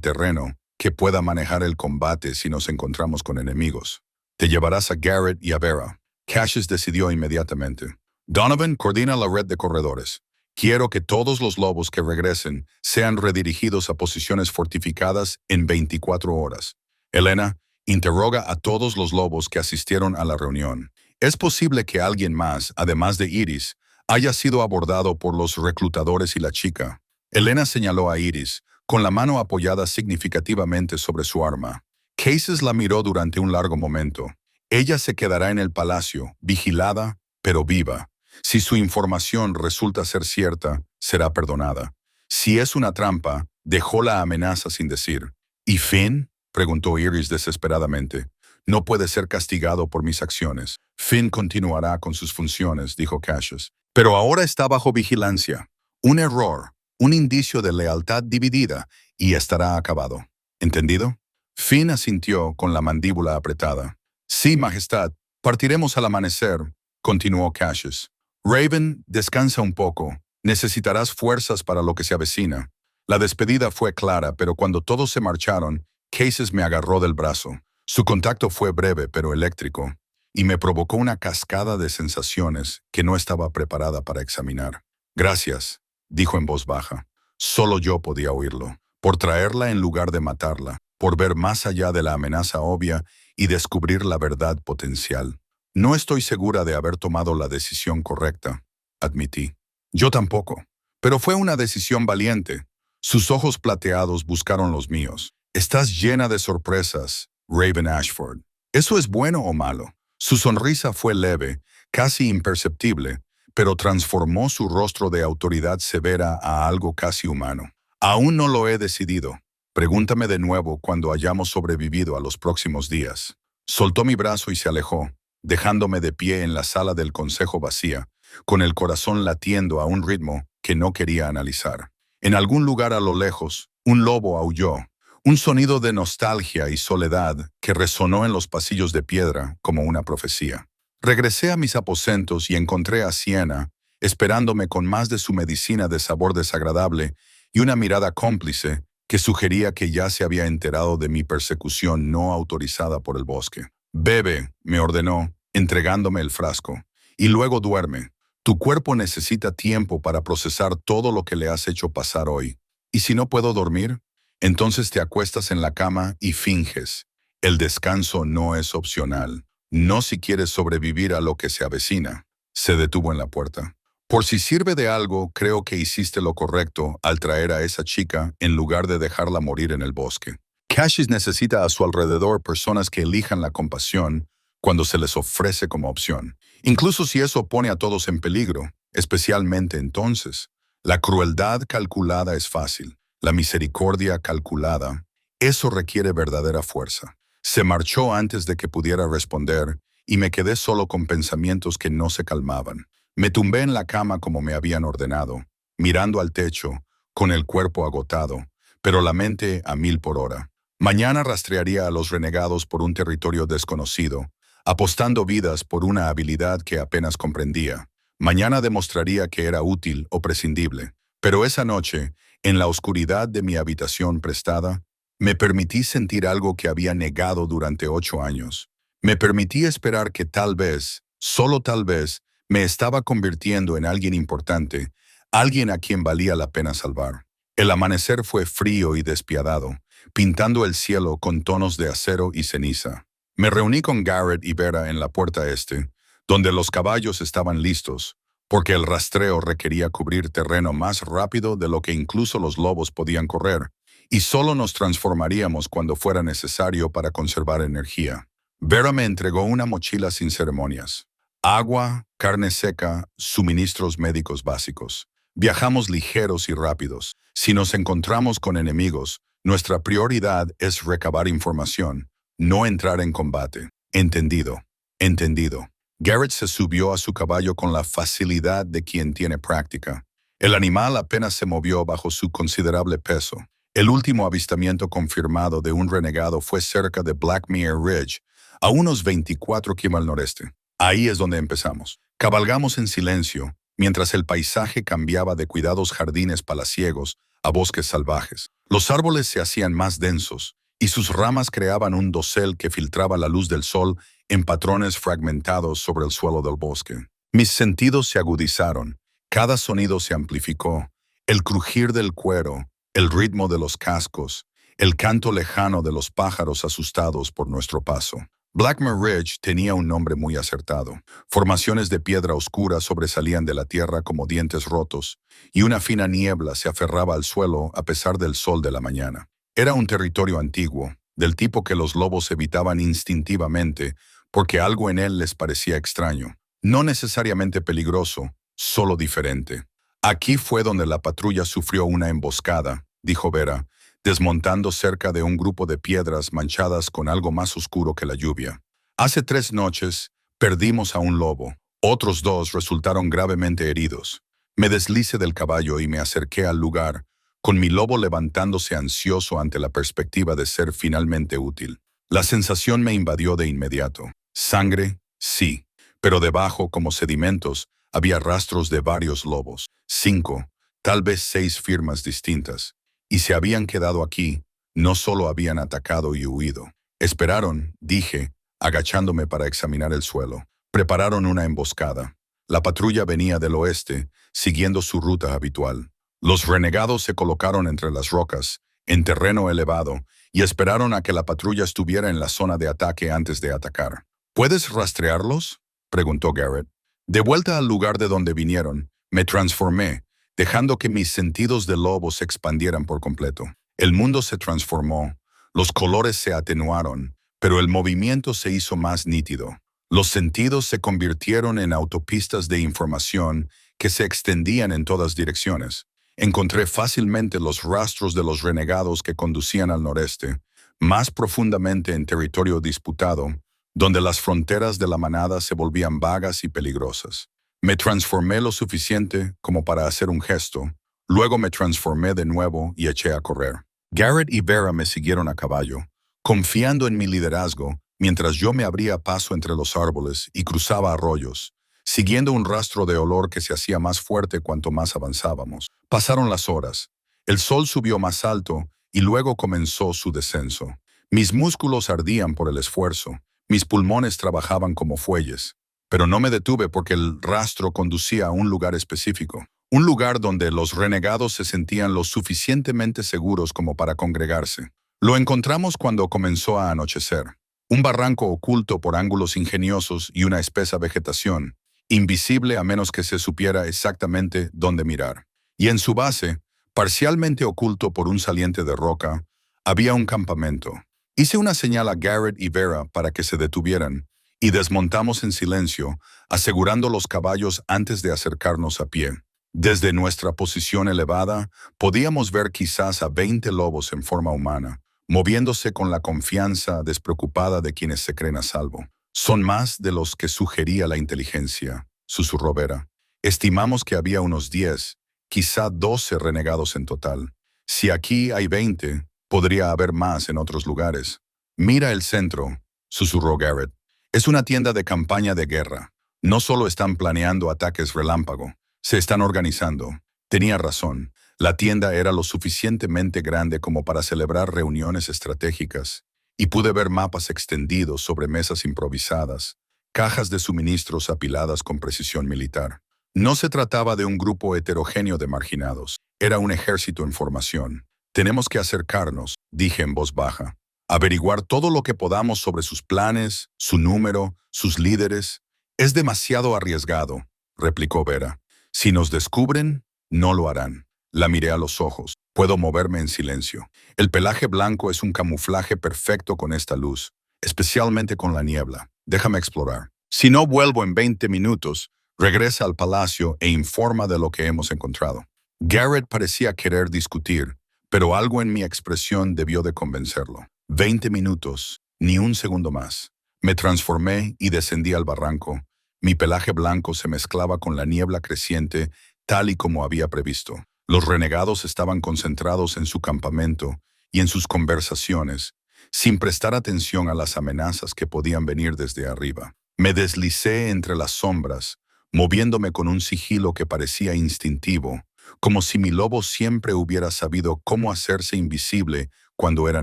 S1: terreno, que pueda manejar el combate si nos encontramos con enemigos. Te llevarás a Garrett y a Vera. Cassius decidió inmediatamente. Donovan, coordina la red de corredores. Quiero que todos los lobos que regresen sean redirigidos a posiciones fortificadas en 24 horas. Elena, interroga a todos los lobos que asistieron a la reunión. Es posible que alguien más, además de Iris, haya sido abordado por los reclutadores y la chica. Elena señaló a Iris, con la mano apoyada significativamente sobre su arma. Cases la miró durante un largo momento. Ella se quedará en el palacio, vigilada, pero viva. Si su información resulta ser cierta, será perdonada. Si es una trampa, dejó la amenaza sin decir. ¿Y Finn? Preguntó Iris desesperadamente. No puede ser castigado por mis acciones. Finn continuará con sus funciones, dijo Cassius. Pero ahora está bajo vigilancia. Un error, un indicio de lealtad dividida, y estará acabado. ¿Entendido? Finn asintió con la mandíbula apretada. Sí, Majestad. Partiremos al amanecer, continuó Cassius. Raven, descansa un poco. Necesitarás fuerzas para lo que se avecina. La despedida fue clara, pero cuando todos se marcharon, Cases me agarró del brazo. Su contacto fue breve pero eléctrico, y me provocó una cascada de sensaciones que no estaba preparada para examinar. Gracias, dijo en voz baja. Solo yo podía oírlo. Por traerla en lugar de matarla, por ver más allá de la amenaza obvia y descubrir la verdad potencial. No estoy segura de haber tomado la decisión correcta, admití. Yo tampoco, pero fue una decisión valiente. Sus ojos plateados buscaron los míos. Estás llena de sorpresas, Raven Ashford. ¿Eso es bueno o malo? Su sonrisa fue leve, casi imperceptible, pero transformó su rostro de autoridad severa a algo casi humano. Aún no lo he decidido. Pregúntame de nuevo cuando hayamos sobrevivido a los próximos días. Soltó mi brazo y se alejó, dejándome de pie en la sala del consejo vacía, con el corazón latiendo a un ritmo que no quería analizar. En algún lugar a lo lejos, un lobo aulló, un sonido de nostalgia y soledad que resonó en los pasillos de piedra como una profecía. Regresé a mis aposentos y encontré a Sienna, esperándome con más de su medicina de sabor desagradable y una mirada cómplice que sugería que ya se había enterado de mi persecución no autorizada por el bosque. «Bebe», me ordenó, entregándome el frasco, «y luego duerme. Tu cuerpo necesita tiempo para procesar todo lo que le has hecho pasar hoy. ¿Y si no puedo dormir? Entonces te acuestas en la cama y finges. El descanso no es opcional. No si quieres sobrevivir a lo que se avecina». Se detuvo en la puerta. «Por si sirve de algo, creo que hiciste lo correcto al traer a esa chica en lugar de dejarla morir en el bosque. Cassius necesita a su alrededor personas que elijan la compasión cuando se les ofrece como opción, incluso si eso pone a todos en peligro, especialmente entonces. La crueldad calculada es fácil, la misericordia calculada, eso requiere verdadera fuerza». Se marchó antes de que pudiera responder y me quedé solo con pensamientos que no se calmaban. Me tumbé en la cama como me habían ordenado, mirando al techo, con el cuerpo agotado, pero la mente a 1000 por hora. Mañana rastrearía a los renegados por un territorio desconocido, apostando vidas por una habilidad que apenas comprendía. Mañana demostraría que era útil o prescindible. Pero esa noche, en la oscuridad de mi habitación prestada, me permití sentir algo que había negado durante 8 años. Me permití esperar que tal vez, solo tal vez, me estaba convirtiendo en alguien importante, alguien a quien valía la pena salvar. El amanecer fue frío y despiadado, pintando el cielo con tonos de acero y ceniza. Me reuní con Garrett y Vera en la puerta este, donde los caballos estaban listos, porque el rastreo requería cubrir terreno más rápido de lo que incluso los lobos podían correr, y solo nos transformaríamos cuando fuera necesario para conservar energía. Vera me entregó una mochila sin ceremonias. Agua, carne seca, suministros médicos básicos. Viajamos ligeros y rápidos. Si nos encontramos con enemigos, nuestra prioridad es recabar información, no entrar en combate. Entendido. Entendido. Garrett se subió a su caballo con la facilidad de quien tiene práctica. El animal apenas se movió bajo su considerable peso. El último avistamiento confirmado de un renegado fue cerca de Blackmere Ridge, a unos 24 km al noreste. Ahí es donde empezamos. Cabalgamos en silencio, mientras el paisaje cambiaba de cuidados jardines palaciegos a bosques salvajes. Los árboles se hacían más densos, y sus ramas creaban un dosel que filtraba la luz del sol en patrones fragmentados sobre el suelo del bosque. Mis sentidos se agudizaron, cada sonido se amplificó, el crujir del cuero, el ritmo de los cascos, el canto lejano de los pájaros asustados por nuestro paso. Blackmere Ridge tenía un nombre muy acertado. Formaciones de piedra oscura sobresalían de la tierra como dientes rotos, y una fina niebla se aferraba al suelo a pesar del sol de la mañana. Era un territorio antiguo, del tipo que los lobos evitaban instintivamente porque algo en él les parecía extraño. No necesariamente peligroso, solo diferente. Aquí fue donde la patrulla sufrió una emboscada, dijo Vera, desmontando cerca de un grupo de piedras manchadas con algo más oscuro que la lluvia. Hace 3 noches, perdimos a un lobo. Otros 2 resultaron gravemente heridos. Me deslicé del caballo y me acerqué al lugar, con mi lobo levantándose ansioso ante la perspectiva de ser finalmente útil. La sensación me invadió de inmediato. Sangre, sí, pero debajo, como sedimentos, había rastros de varios lobos. 5, tal vez 6 firmas distintas. Y se habían quedado aquí, no solo habían atacado y huido. Esperaron, dije, agachándome para examinar el suelo. Prepararon una emboscada. La patrulla venía del oeste, siguiendo su ruta habitual. Los renegados se colocaron entre las rocas, en terreno elevado, y esperaron a que la patrulla estuviera en la zona de ataque antes de atacar. ¿Puedes rastrearlos?, preguntó Garrett. De vuelta al lugar de donde vinieron, me transformé, dejando que mis sentidos de lobo se expandieran por completo. El mundo se transformó, los colores se atenuaron, pero el movimiento se hizo más nítido. Los sentidos se convirtieron en autopistas de información que se extendían en todas direcciones. Encontré fácilmente los rastros de los renegados que conducían al noreste, más profundamente en territorio disputado, donde las fronteras de la manada se volvían vagas y peligrosas. Me transformé lo suficiente como para hacer un gesto, luego me transformé de nuevo y eché a correr. Garrett y Vera me siguieron a caballo, confiando en mi liderazgo, mientras yo me abría paso entre los árboles y cruzaba arroyos, siguiendo un rastro de olor que se hacía más fuerte cuanto más avanzábamos. Pasaron las horas. El sol subió más alto y luego comenzó su descenso. Mis músculos ardían por el esfuerzo, mis pulmones trabajaban como fuelles, pero no me detuve porque el rastro conducía a un lugar específico, un lugar donde los renegados se sentían lo suficientemente seguros como para congregarse. Lo encontramos cuando comenzó a anochecer. Un barranco oculto por ángulos ingeniosos y una espesa vegetación, invisible a menos que se supiera exactamente dónde mirar. Y en su base, parcialmente oculto por un saliente de roca, había un campamento. Hice una señal a Garrett y Vera para que se detuvieran, y desmontamos en silencio, asegurando los caballos antes de acercarnos a pie. Desde nuestra posición elevada, podíamos ver quizás a 20 lobos en forma humana, moviéndose con la confianza despreocupada de quienes se creen a salvo. Son más de los que sugería la inteligencia, susurró Vera. Estimamos que había unos 10, quizá 12 renegados en total. Si aquí hay 20, podría haber más en otros lugares. Mira el centro, susurró Garrett. Es una tienda de campaña de guerra. No solo están planeando ataques relámpago, se están organizando. Tenía razón. La tienda era lo suficientemente grande como para celebrar reuniones estratégicas, y pude ver mapas extendidos sobre mesas improvisadas, cajas de suministros apiladas con precisión militar. No se trataba de un grupo heterogéneo de marginados, era un ejército en formación. Tenemos que acercarnos, dije en voz baja, averiguar todo lo que podamos sobre sus planes, su número, sus líderes. Es demasiado arriesgado, replicó Vera. Si nos descubren, no lo harán. La miré a los ojos. Puedo moverme en silencio. El pelaje blanco es un camuflaje perfecto con esta luz, especialmente con la niebla. Déjame explorar. Si no vuelvo en 20 minutos, regresa al palacio e informa de lo que hemos encontrado. Garrett parecía querer discutir, pero algo en mi expresión debió de convencerlo. 20 minutos, ni un segundo más. Me transformé y descendí al barranco. Mi pelaje blanco se mezclaba con la niebla creciente, tal y como había previsto. Los renegados estaban concentrados en su campamento y en sus conversaciones, sin prestar atención a las amenazas que podían venir desde arriba. Me deslicé entre las sombras, moviéndome con un sigilo que parecía instintivo, como si mi lobo siempre hubiera sabido cómo hacerse invisible cuando era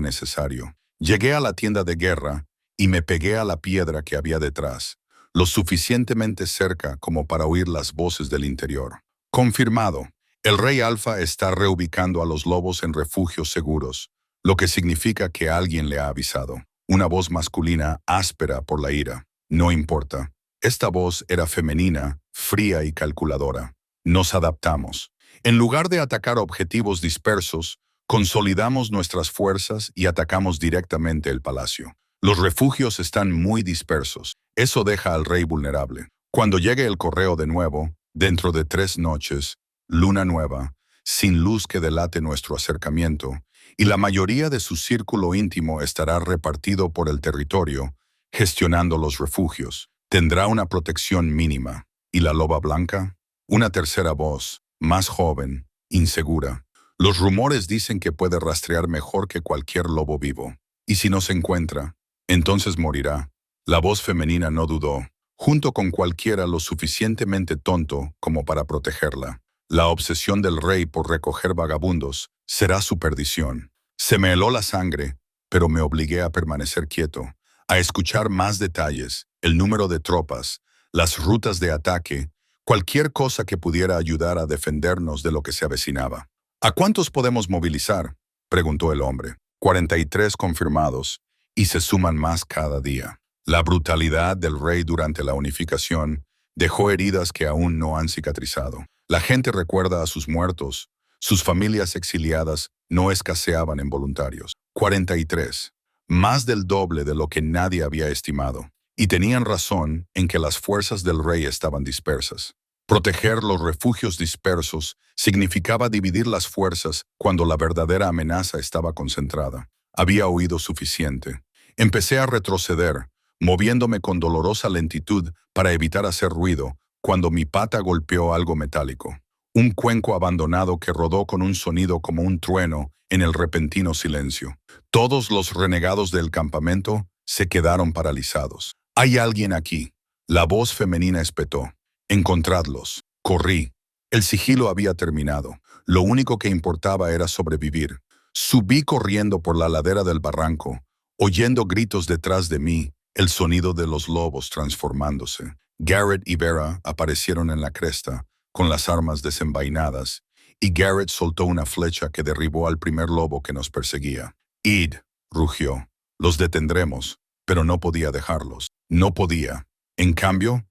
S1: necesario. Llegué a la tienda de guerra y me pegué a la piedra que había detrás, lo suficientemente cerca como para oír las voces del interior. Confirmado. El rey Alfa está reubicando a los lobos en refugios seguros, lo que significa que alguien le ha avisado. Una voz masculina áspera por la ira. No importa. Esta voz era femenina, fría y calculadora. Nos adaptamos. En lugar de atacar objetivos dispersos, consolidamos nuestras fuerzas y atacamos directamente el palacio. Los refugios están muy dispersos. Eso deja al rey vulnerable. Cuando llegue el correo de nuevo, dentro de 3 noches, luna nueva, sin luz que delate nuestro acercamiento, y la mayoría de su círculo íntimo estará repartido por el territorio, gestionando los refugios. Tendrá una protección mínima. ¿Y la loba blanca? Una tercera voz, más joven, insegura. Los rumores dicen que puede rastrear mejor que cualquier lobo vivo. ¿Y si no se encuentra? Entonces morirá. La voz femenina no dudó, junto con cualquiera lo suficientemente tonto como para protegerla. La obsesión del rey por recoger vagabundos será su perdición. Se me heló la sangre, pero me obligué a permanecer quieto, a escuchar más detalles, el número de tropas, las rutas de ataque, cualquier cosa que pudiera ayudar a defendernos de lo que se avecinaba. ¿A cuántos podemos movilizar?, preguntó el hombre. 43 confirmados, y se suman más cada día. La brutalidad del rey durante la unificación dejó heridas que aún no han cicatrizado. La gente recuerda a sus muertos. Sus familias exiliadas no escaseaban en voluntarios. 43, más del doble de lo que nadie había estimado. Y tenían razón en que las fuerzas del rey estaban dispersas. Proteger los refugios dispersos significaba dividir las fuerzas cuando la verdadera amenaza estaba concentrada. Había oído suficiente. Empecé a retroceder, moviéndome con dolorosa lentitud para evitar hacer ruido, cuando mi pata golpeó algo metálico. Un cuenco abandonado que rodó con un sonido como un trueno en el repentino silencio. Todos los renegados del campamento se quedaron paralizados. «Hay alguien aquí», la voz femenina espetó. «Encontradlos». Corrí. El sigilo había terminado. Lo único que importaba era sobrevivir. Subí corriendo por la ladera del barranco, oyendo gritos detrás de mí, el sonido de los lobos transformándose. Garrett y Vera aparecieron en la cresta, con las armas desenvainadas, y Garrett soltó una flecha que derribó al primer lobo que nos perseguía. «Id», rugió. «Los detendremos», pero no podía dejarlos. No podía. En cambio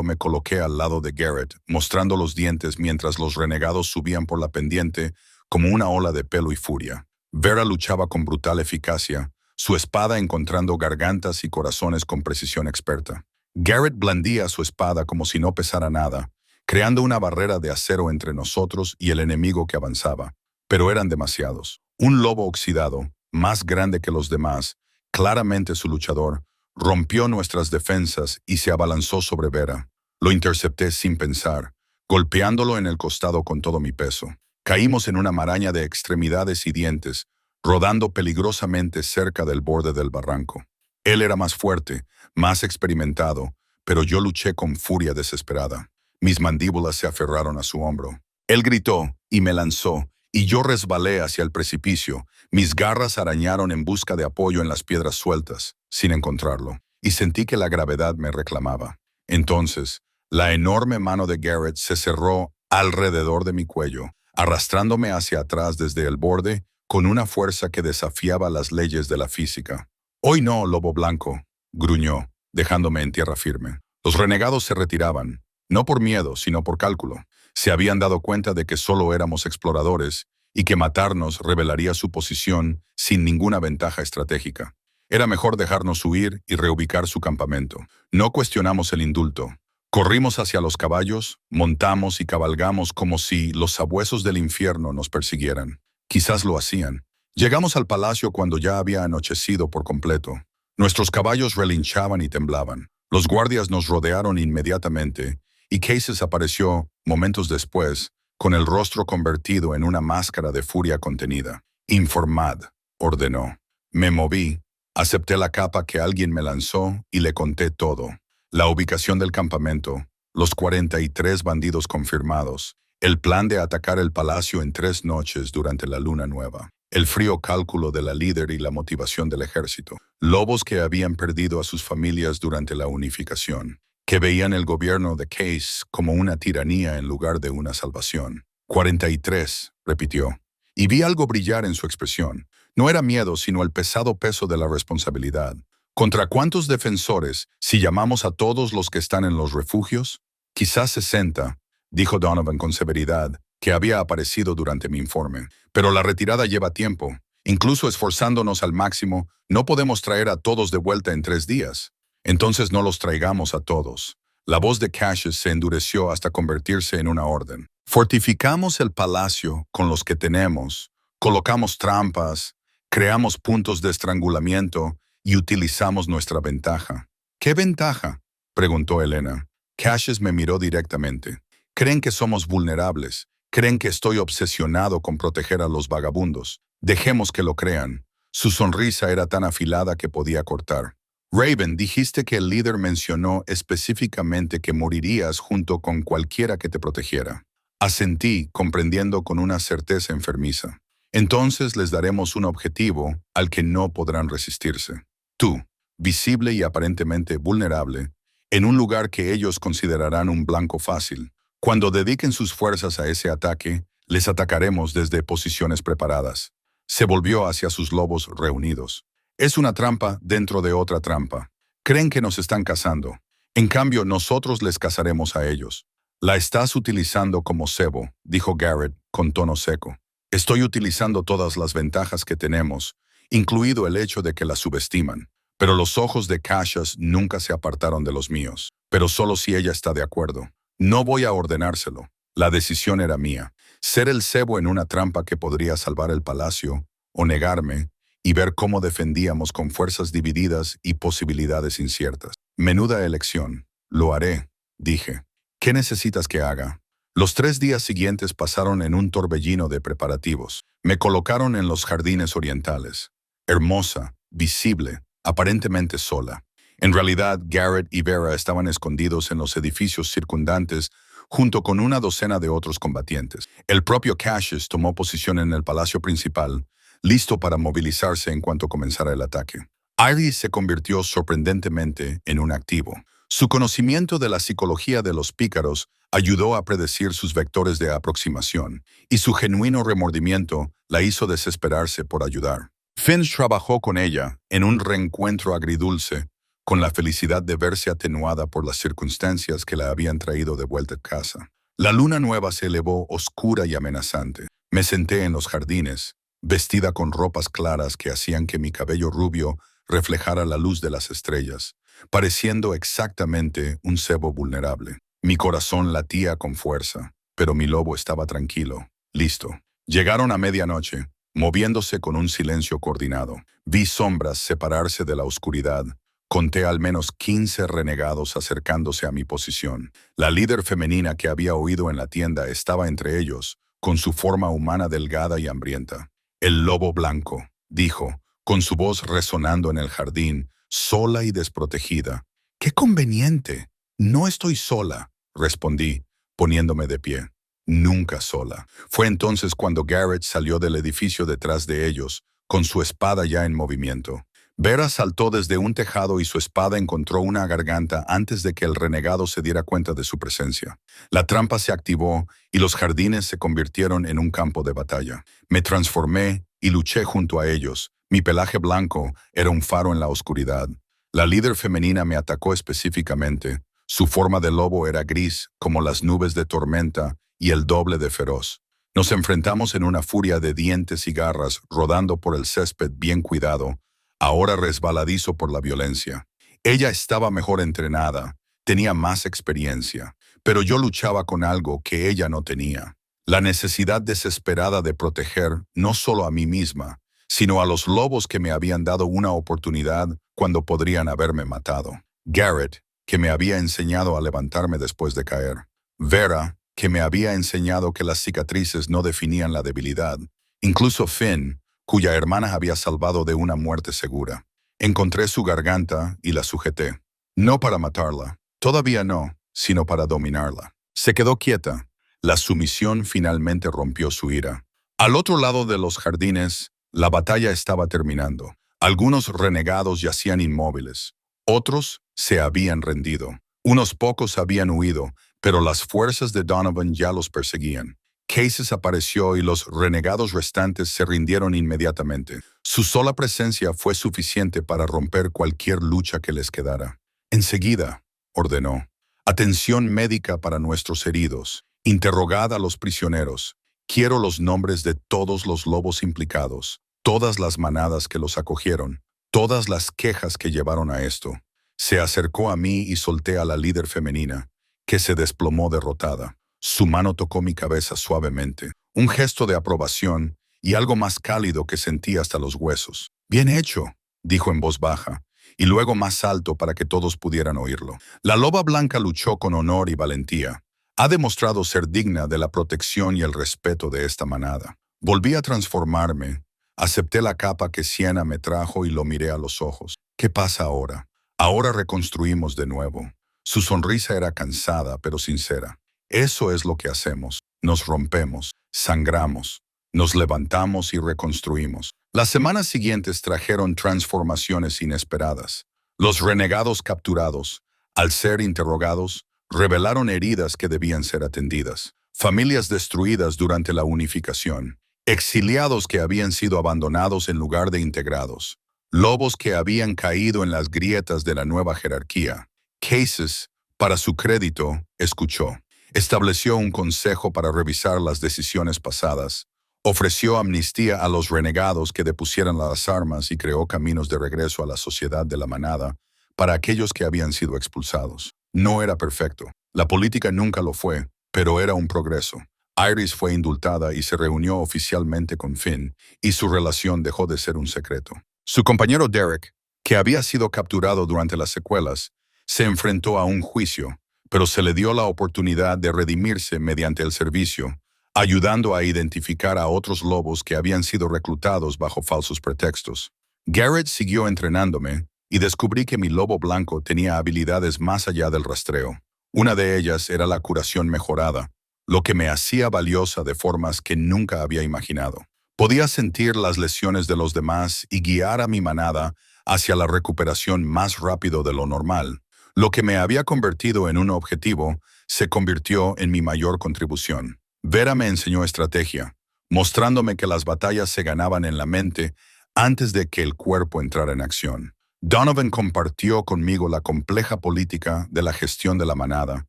S1: me coloqué al lado de Garrett, mostrando los dientes mientras los renegados subían por la pendiente como una ola de pelo y furia. Vera luchaba con brutal eficacia, su espada encontrando gargantas y corazones con precisión experta. Garrett blandía su espada como si no pesara nada, creando una barrera de acero entre nosotros y el enemigo que avanzaba. Pero eran demasiados. Un lobo oxidado, más grande que los demás, claramente su luchador, rompió nuestras defensas y se abalanzó sobre Vera. Lo intercepté sin pensar, golpeándolo en el costado con todo mi peso. Caímos en una maraña de extremidades y dientes, rodando peligrosamente cerca del borde del barranco. Él era más fuerte, más experimentado, pero yo luché con furia desesperada. Mis mandíbulas se aferraron a su hombro. Él gritó y me lanzó, y yo resbalé hacia el precipicio. Mis garras arañaron en busca de apoyo en las piedras sueltas, sin encontrarlo, y sentí que la gravedad me reclamaba. Entonces, la enorme mano de Garrett se cerró alrededor de mi cuello, arrastrándome hacia atrás desde el borde con una fuerza que desafiaba las leyes de la física. «Hoy no, lobo blanco», gruñó, dejándome en tierra firme. Los renegados se retiraban, no por miedo, sino por cálculo. Se habían dado cuenta de que solo éramos exploradores y que matarnos revelaría su posición sin ninguna ventaja estratégica. Era mejor dejarnos huir y reubicar su campamento. No cuestionamos el indulto. Corrimos hacia los caballos, montamos y cabalgamos como si los sabuesos del infierno nos persiguieran. Quizás lo hacían. Llegamos al palacio cuando ya había anochecido por completo. Nuestros caballos relinchaban y temblaban. Los guardias nos rodearon inmediatamente y Cases apareció, momentos después, con el rostro convertido en una máscara de furia contenida. «Informad», ordenó. Me moví, acepté la capa que alguien me lanzó y le conté todo. La ubicación del campamento, los 43 bandidos confirmados, el plan de atacar el palacio en 3 noches durante la luna nueva, el frío cálculo de la líder y la motivación del ejército, lobos que habían perdido a sus familias durante la unificación, que veían el gobierno de Case como una tiranía en lugar de una salvación. 43, repitió, y vi algo brillar en su expresión. No era miedo, sino el pesado peso de la responsabilidad. ¿Contra cuántos defensores, si llamamos a todos los que están en los refugios? Quizás 60, dijo Donovan con severidad, que había aparecido durante mi informe. Pero la retirada lleva tiempo, Incluso esforzándonos al máximo, no podemos traer a todos de vuelta en 3 días. Entonces no los traigamos a todos. La voz de Cassius se endureció hasta convertirse en una orden. Fortificamos el palacio con los que tenemos, colocamos trampas, creamos puntos de estrangulamiento y utilizamos nuestra ventaja. ¿Qué ventaja?, preguntó Helena. Cassius me miró directamente. Creen que somos vulnerables. Creen que estoy obsesionado con proteger a los vagabundos. Dejemos que lo crean. Su sonrisa era tan afilada que podía cortar. Raven, dijiste que el líder mencionó específicamente que morirías junto con cualquiera que te protegiera. Asentí, comprendiendo con una certeza enfermiza. Entonces les daremos un objetivo al que no podrán resistirse. Tú, visible y aparentemente vulnerable, en un lugar que ellos considerarán un blanco fácil. Cuando dediquen sus fuerzas a ese ataque, les atacaremos desde posiciones preparadas. Se volvió hacia sus lobos reunidos. Es una trampa dentro de otra trampa. Creen que nos están cazando. En cambio, nosotros les cazaremos a ellos. La estás utilizando como cebo, dijo Garrett con tono seco. Estoy utilizando todas las ventajas que tenemos, incluido el hecho de que la subestiman. Pero los ojos de Cassius nunca se apartaron de los míos. Pero solo si ella está de acuerdo. No voy a ordenárselo. La decisión era mía. Ser el cebo en una trampa que podría salvar el palacio, o negarme, y ver cómo defendíamos con fuerzas divididas y posibilidades inciertas. Menuda elección. Lo haré, dije. ¿Qué necesitas que haga? Los 3 días siguientes pasaron en un torbellino de preparativos. Me colocaron en los jardines orientales. Hermosa, visible, aparentemente sola. En realidad, Garrett y Vera estaban escondidos en los edificios circundantes junto con una docena de otros combatientes. El propio Cassius tomó posición en el palacio principal, listo para movilizarse en cuanto comenzara el ataque. Iris se convirtió sorprendentemente en un activo. Su conocimiento de la psicología de los pícaros ayudó a predecir sus vectores de aproximación, y su genuino remordimiento la hizo desesperarse por ayudar. Finch trabajó con ella en un reencuentro agridulce, con la felicidad de verse atenuada por las circunstancias que la habían traído de vuelta a casa. La luna nueva se elevó oscura y amenazante. Me senté en los jardines, vestida con ropas claras que hacían que mi cabello rubio reflejara la luz de las estrellas, pareciendo exactamente un cebo vulnerable. Mi corazón latía con fuerza, pero mi lobo estaba tranquilo, listo. Llegaron a medianoche, moviéndose con un silencio coordinado. Vi sombras separarse de la oscuridad. Conté al menos 15 renegados acercándose a mi posición. La líder femenina que había oído en la tienda estaba entre ellos, con su forma humana delgada y hambrienta. El lobo blanco, dijo, con su voz resonando en el jardín, sola y desprotegida. ¡Qué conveniente! No estoy sola, respondí, poniéndome de pie. Nunca sola. Fue entonces cuando Garrett salió del edificio detrás de ellos, con su espada ya en movimiento. Vera saltó desde un tejado y su espada encontró una garganta antes de que el renegado se diera cuenta de su presencia. La trampa se activó y los jardines se convirtieron en un campo de batalla. Me transformé y luché junto a ellos. Mi pelaje blanco era un faro en la oscuridad. La líder femenina me atacó específicamente. Su forma de lobo era gris, como las nubes de tormenta, y el doble de feroz. Nos enfrentamos en una furia de dientes y garras, rodando por el césped bien cuidado, ahora resbaladizo por la violencia. Ella estaba mejor entrenada, tenía más experiencia, pero yo luchaba con algo que ella no tenía. La necesidad desesperada de proteger no solo a mí misma, sino a los lobos que me habían dado una oportunidad cuando podrían haberme matado. Garrett, que me había enseñado a levantarme después de caer. Vera, que me había enseñado que las cicatrices no definían la debilidad. Incluso Finn, cuya hermana había salvado de una muerte segura. Encontré su garganta y la sujeté. No para matarla, todavía no, sino para dominarla. Se quedó quieta. La sumisión finalmente rompió su ira. Al otro lado de los jardines, la batalla estaba terminando. Algunos renegados yacían inmóviles. Otros se habían rendido. Unos pocos habían huido, pero las fuerzas de Donovan ya los perseguían. Cases apareció y los renegados restantes se rindieron inmediatamente. Su sola presencia fue suficiente para romper cualquier lucha que les quedara. Enseguida, ordenó, atención médica para nuestros heridos. Interrogad a los prisioneros. Quiero los nombres de todos los lobos implicados. todas las manadas que los acogieron, todas las quejas que llevaron a esto. Se acercó a mí y solté a la líder femenina, que se desplomó derrotada. Su mano tocó mi cabeza suavemente, un gesto de aprobación y algo más cálido que sentí hasta los huesos. «Bien hecho», dijo en voz baja, y luego más alto para que todos pudieran oírlo. «La loba blanca luchó con honor y valentía. Ha demostrado ser digna de la protección y el respeto de esta manada». Volví a transformarme. Acepté la capa que Siena me trajo y lo miré a los ojos. «¿Qué pasa ahora?» «Ahora reconstruimos de nuevo». Su sonrisa era cansada, pero sincera. «Eso es lo que hacemos. Nos rompemos, sangramos, nos levantamos y reconstruimos». Las semanas siguientes trajeron transformaciones inesperadas. Los renegados capturados, al ser interrogados, revelaron heridas que debían ser atendidas. Familias destruidas durante la unificación. Exiliados que habían sido abandonados en lugar de integrados. Lobos que habían caído en las grietas de la nueva jerarquía. Cases, para su crédito, escuchó. Estableció un consejo para revisar las decisiones pasadas. Ofreció amnistía a los renegados que depusieran las armas y creó caminos de regreso a la sociedad de la manada para aquellos que habían sido expulsados. No era perfecto. La política nunca lo fue, pero era un progreso. Iris fue indultada y se reunió oficialmente con Finn, y su relación dejó de ser un secreto. Su compañero Derek, que había sido capturado durante las secuelas, se enfrentó a un juicio, pero se le dio la oportunidad de redimirse mediante el servicio, ayudando a identificar a otros lobos que habían sido reclutados bajo falsos pretextos. Garrett siguió entrenándome y descubrí que mi lobo blanco tenía habilidades más allá del rastreo. Una de ellas era la curación mejorada, lo que me hacía valiosa de formas que nunca había imaginado. Podía sentir las lesiones de los demás y guiar a mi manada hacia la recuperación más rápido de lo normal. Lo que me había convertido en un objetivo se convirtió en mi mayor contribución. Vera me enseñó estrategia, mostrándome que las batallas se ganaban en la mente antes de que el cuerpo entrara en acción. Donovan compartió conmigo la compleja política de la gestión de la manada,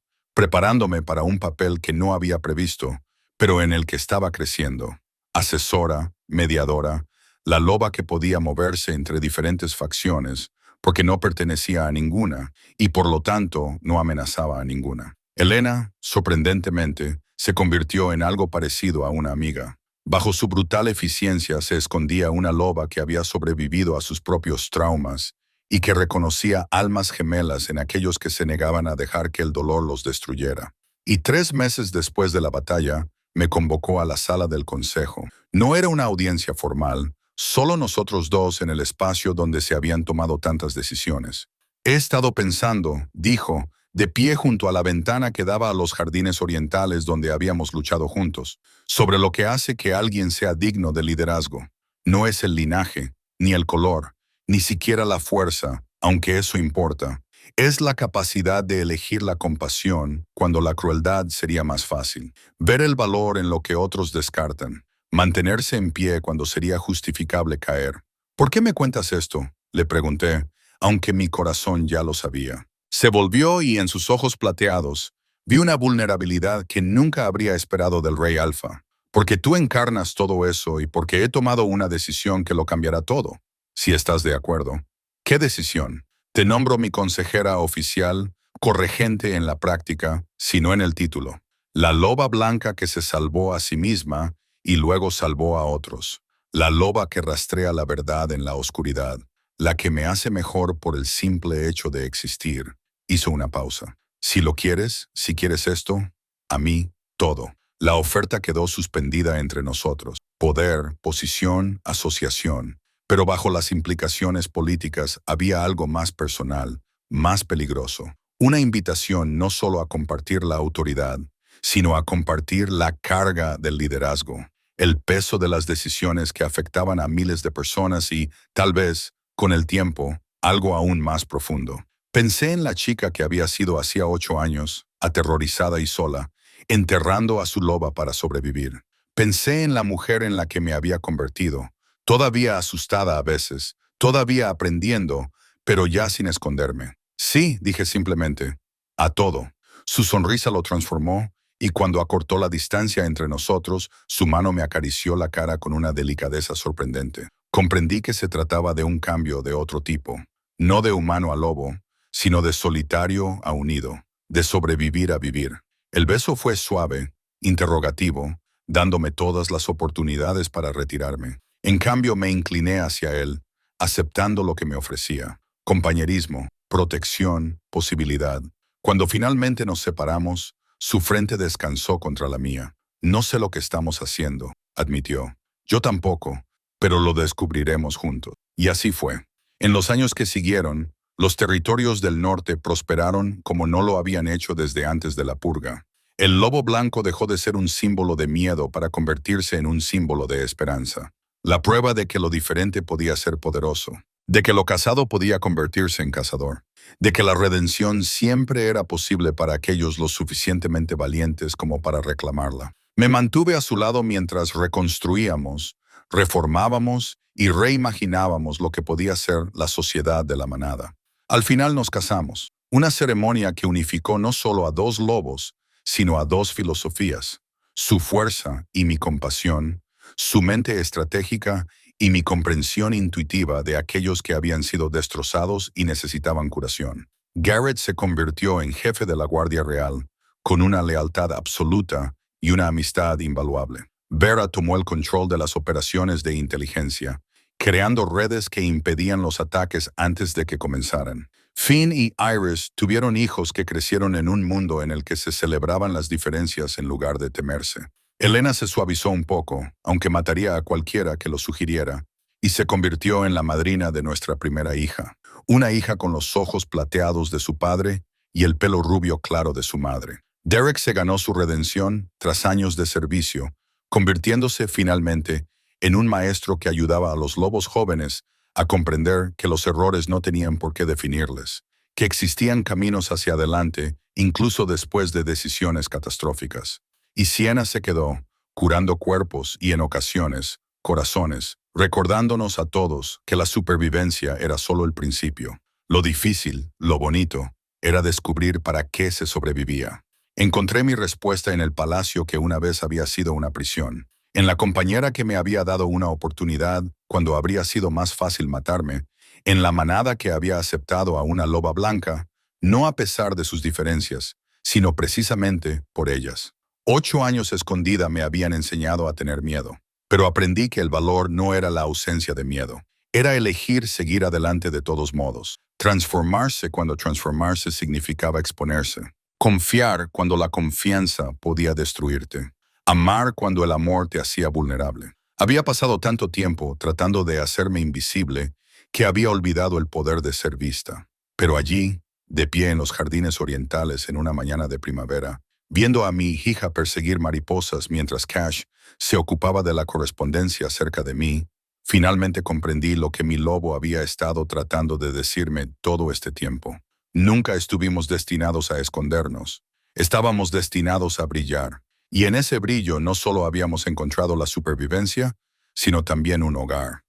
S1: preparándome para un papel que no había previsto, pero en el que estaba creciendo. Asesora, mediadora, la loba que podía moverse entre diferentes facciones, porque no pertenecía a ninguna y por lo tanto no amenazaba a ninguna. Elena, sorprendentemente, se convirtió en algo parecido a una amiga. Bajo su brutal eficiencia se escondía una loba que había sobrevivido a sus propios traumas y que reconocía almas gemelas en aquellos que se negaban a dejar que el dolor los destruyera. Y 3 meses después de la batalla, me convocó a la sala del consejo. No era una audiencia formal, solo nosotros dos en el espacio donde se habían tomado tantas decisiones. «He estado pensando», dijo, de pie junto a la ventana que daba a los jardines orientales donde habíamos luchado juntos, «sobre lo que hace que alguien sea digno de liderazgo. No es el linaje, ni el color, ni siquiera la fuerza, aunque eso importa. Es la capacidad de elegir la compasión cuando la crueldad sería más fácil. Ver el valor en lo que otros descartan. Mantenerse en pie cuando sería justificable caer». «¿Por qué me cuentas esto?», le pregunté, aunque mi corazón ya lo sabía. Se volvió y en sus ojos plateados vi una vulnerabilidad que nunca habría esperado del Rey Alfa. «Porque tú encarnas todo eso y porque he tomado una decisión que lo cambiará todo. Si estás de acuerdo». «¿Qué decisión?». «Te nombro mi consejera oficial, corregente en la práctica, sino en el título. La loba blanca que se salvó a sí misma y luego salvó a otros. La loba que rastrea la verdad en la oscuridad. La que me hace mejor por el simple hecho de existir». Hizo una pausa. «Si lo quieres, si quieres esto, a mí, todo». La oferta quedó suspendida entre nosotros. Poder, posición, asociación. Pero bajo las implicaciones políticas había algo más personal, más peligroso. Una invitación no solo a compartir la autoridad, sino a compartir la carga del liderazgo, el peso de las decisiones que afectaban a miles de personas y, tal vez, con el tiempo, algo aún más profundo. Pensé en la chica que había sido hacía 8 años, aterrorizada y sola, enterrando a su loba para sobrevivir. Pensé en la mujer en la que me había convertido, todavía asustada a veces, todavía aprendiendo, pero ya sin esconderme. «Sí», dije simplemente, «a todo». Su sonrisa lo transformó, y cuando acortó la distancia entre nosotros, su mano me acarició la cara con una delicadeza sorprendente. Comprendí que se trataba de un cambio de otro tipo, no de humano a lobo, sino de solitario a unido, de sobrevivir a vivir. El beso fue suave, interrogativo, dándome todas las oportunidades para retirarme. En cambio me incliné hacia él, aceptando lo que me ofrecía: compañerismo, protección, posibilidad. Cuando finalmente nos separamos, su frente descansó contra la mía. No sé lo que estamos haciendo, admitió. Yo tampoco, pero lo descubriremos juntos. Y así fue. En los años que siguieron, los territorios del norte prosperaron como no lo habían hecho desde antes de la purga. El lobo blanco dejó de ser un símbolo de miedo para convertirse en un símbolo de esperanza. La prueba de que lo diferente podía ser poderoso, de que lo cazado podía convertirse en cazador, de que la redención siempre era posible para aquellos lo suficientemente valientes como para reclamarla. Me mantuve a su lado mientras reconstruíamos, reformábamos y reimaginábamos lo que podía ser la sociedad de la manada. Al final nos casamos, una ceremonia que unificó no solo a dos lobos, sino a dos filosofías: su fuerza y mi compasión, su mente estratégica y mi comprensión intuitiva de aquellos que habían sido destrozados y necesitaban curación. Garrett se convirtió en jefe de la Guardia Real, con una lealtad absoluta y una amistad invaluable. Vera tomó el control de las operaciones de inteligencia, creando redes que impedían los ataques antes de que comenzaran. Finn y Iris tuvieron hijos que crecieron en un mundo en el que se celebraban las diferencias en lugar de temerse. Elena se suavizó un poco, aunque mataría a cualquiera que lo sugiriera, y se convirtió en la madrina de nuestra primera hija, una hija con los ojos plateados de su padre y el pelo rubio claro de su madre. Derek se ganó su redención tras años de servicio, convirtiéndose finalmente en un maestro que ayudaba a los lobos jóvenes a comprender que los errores no tenían por qué definirles, que existían caminos hacia adelante incluso después de decisiones catastróficas. Y Sienna se quedó, curando cuerpos y en ocasiones, corazones, recordándonos a todos que la supervivencia era solo el principio. Lo difícil, lo bonito, era descubrir para qué se sobrevivía. Encontré mi respuesta en el palacio que una vez había sido una prisión, en la compañera que me había dado una oportunidad cuando habría sido más fácil matarme, en la manada que había aceptado a una loba blanca, no a pesar de sus diferencias, sino precisamente por ellas. 8 años escondida me habían enseñado a tener miedo, pero aprendí que el valor no era la ausencia de miedo, era elegir seguir adelante de todos modos, transformarse cuando transformarse significaba exponerse, confiar cuando la confianza podía destruirte, amar cuando el amor te hacía vulnerable. Había pasado tanto tiempo tratando de hacerme invisible que había olvidado el poder de ser vista. Pero allí, de pie en los jardines orientales en una mañana de primavera, viendo a mi hija perseguir mariposas mientras Cash se ocupaba de la correspondencia cerca de mí, finalmente comprendí lo que mi lobo había estado tratando de decirme todo este tiempo. Nunca estuvimos destinados a escondernos. Estábamos destinados a brillar. Y en ese brillo no solo habíamos encontrado la supervivencia, sino también un hogar.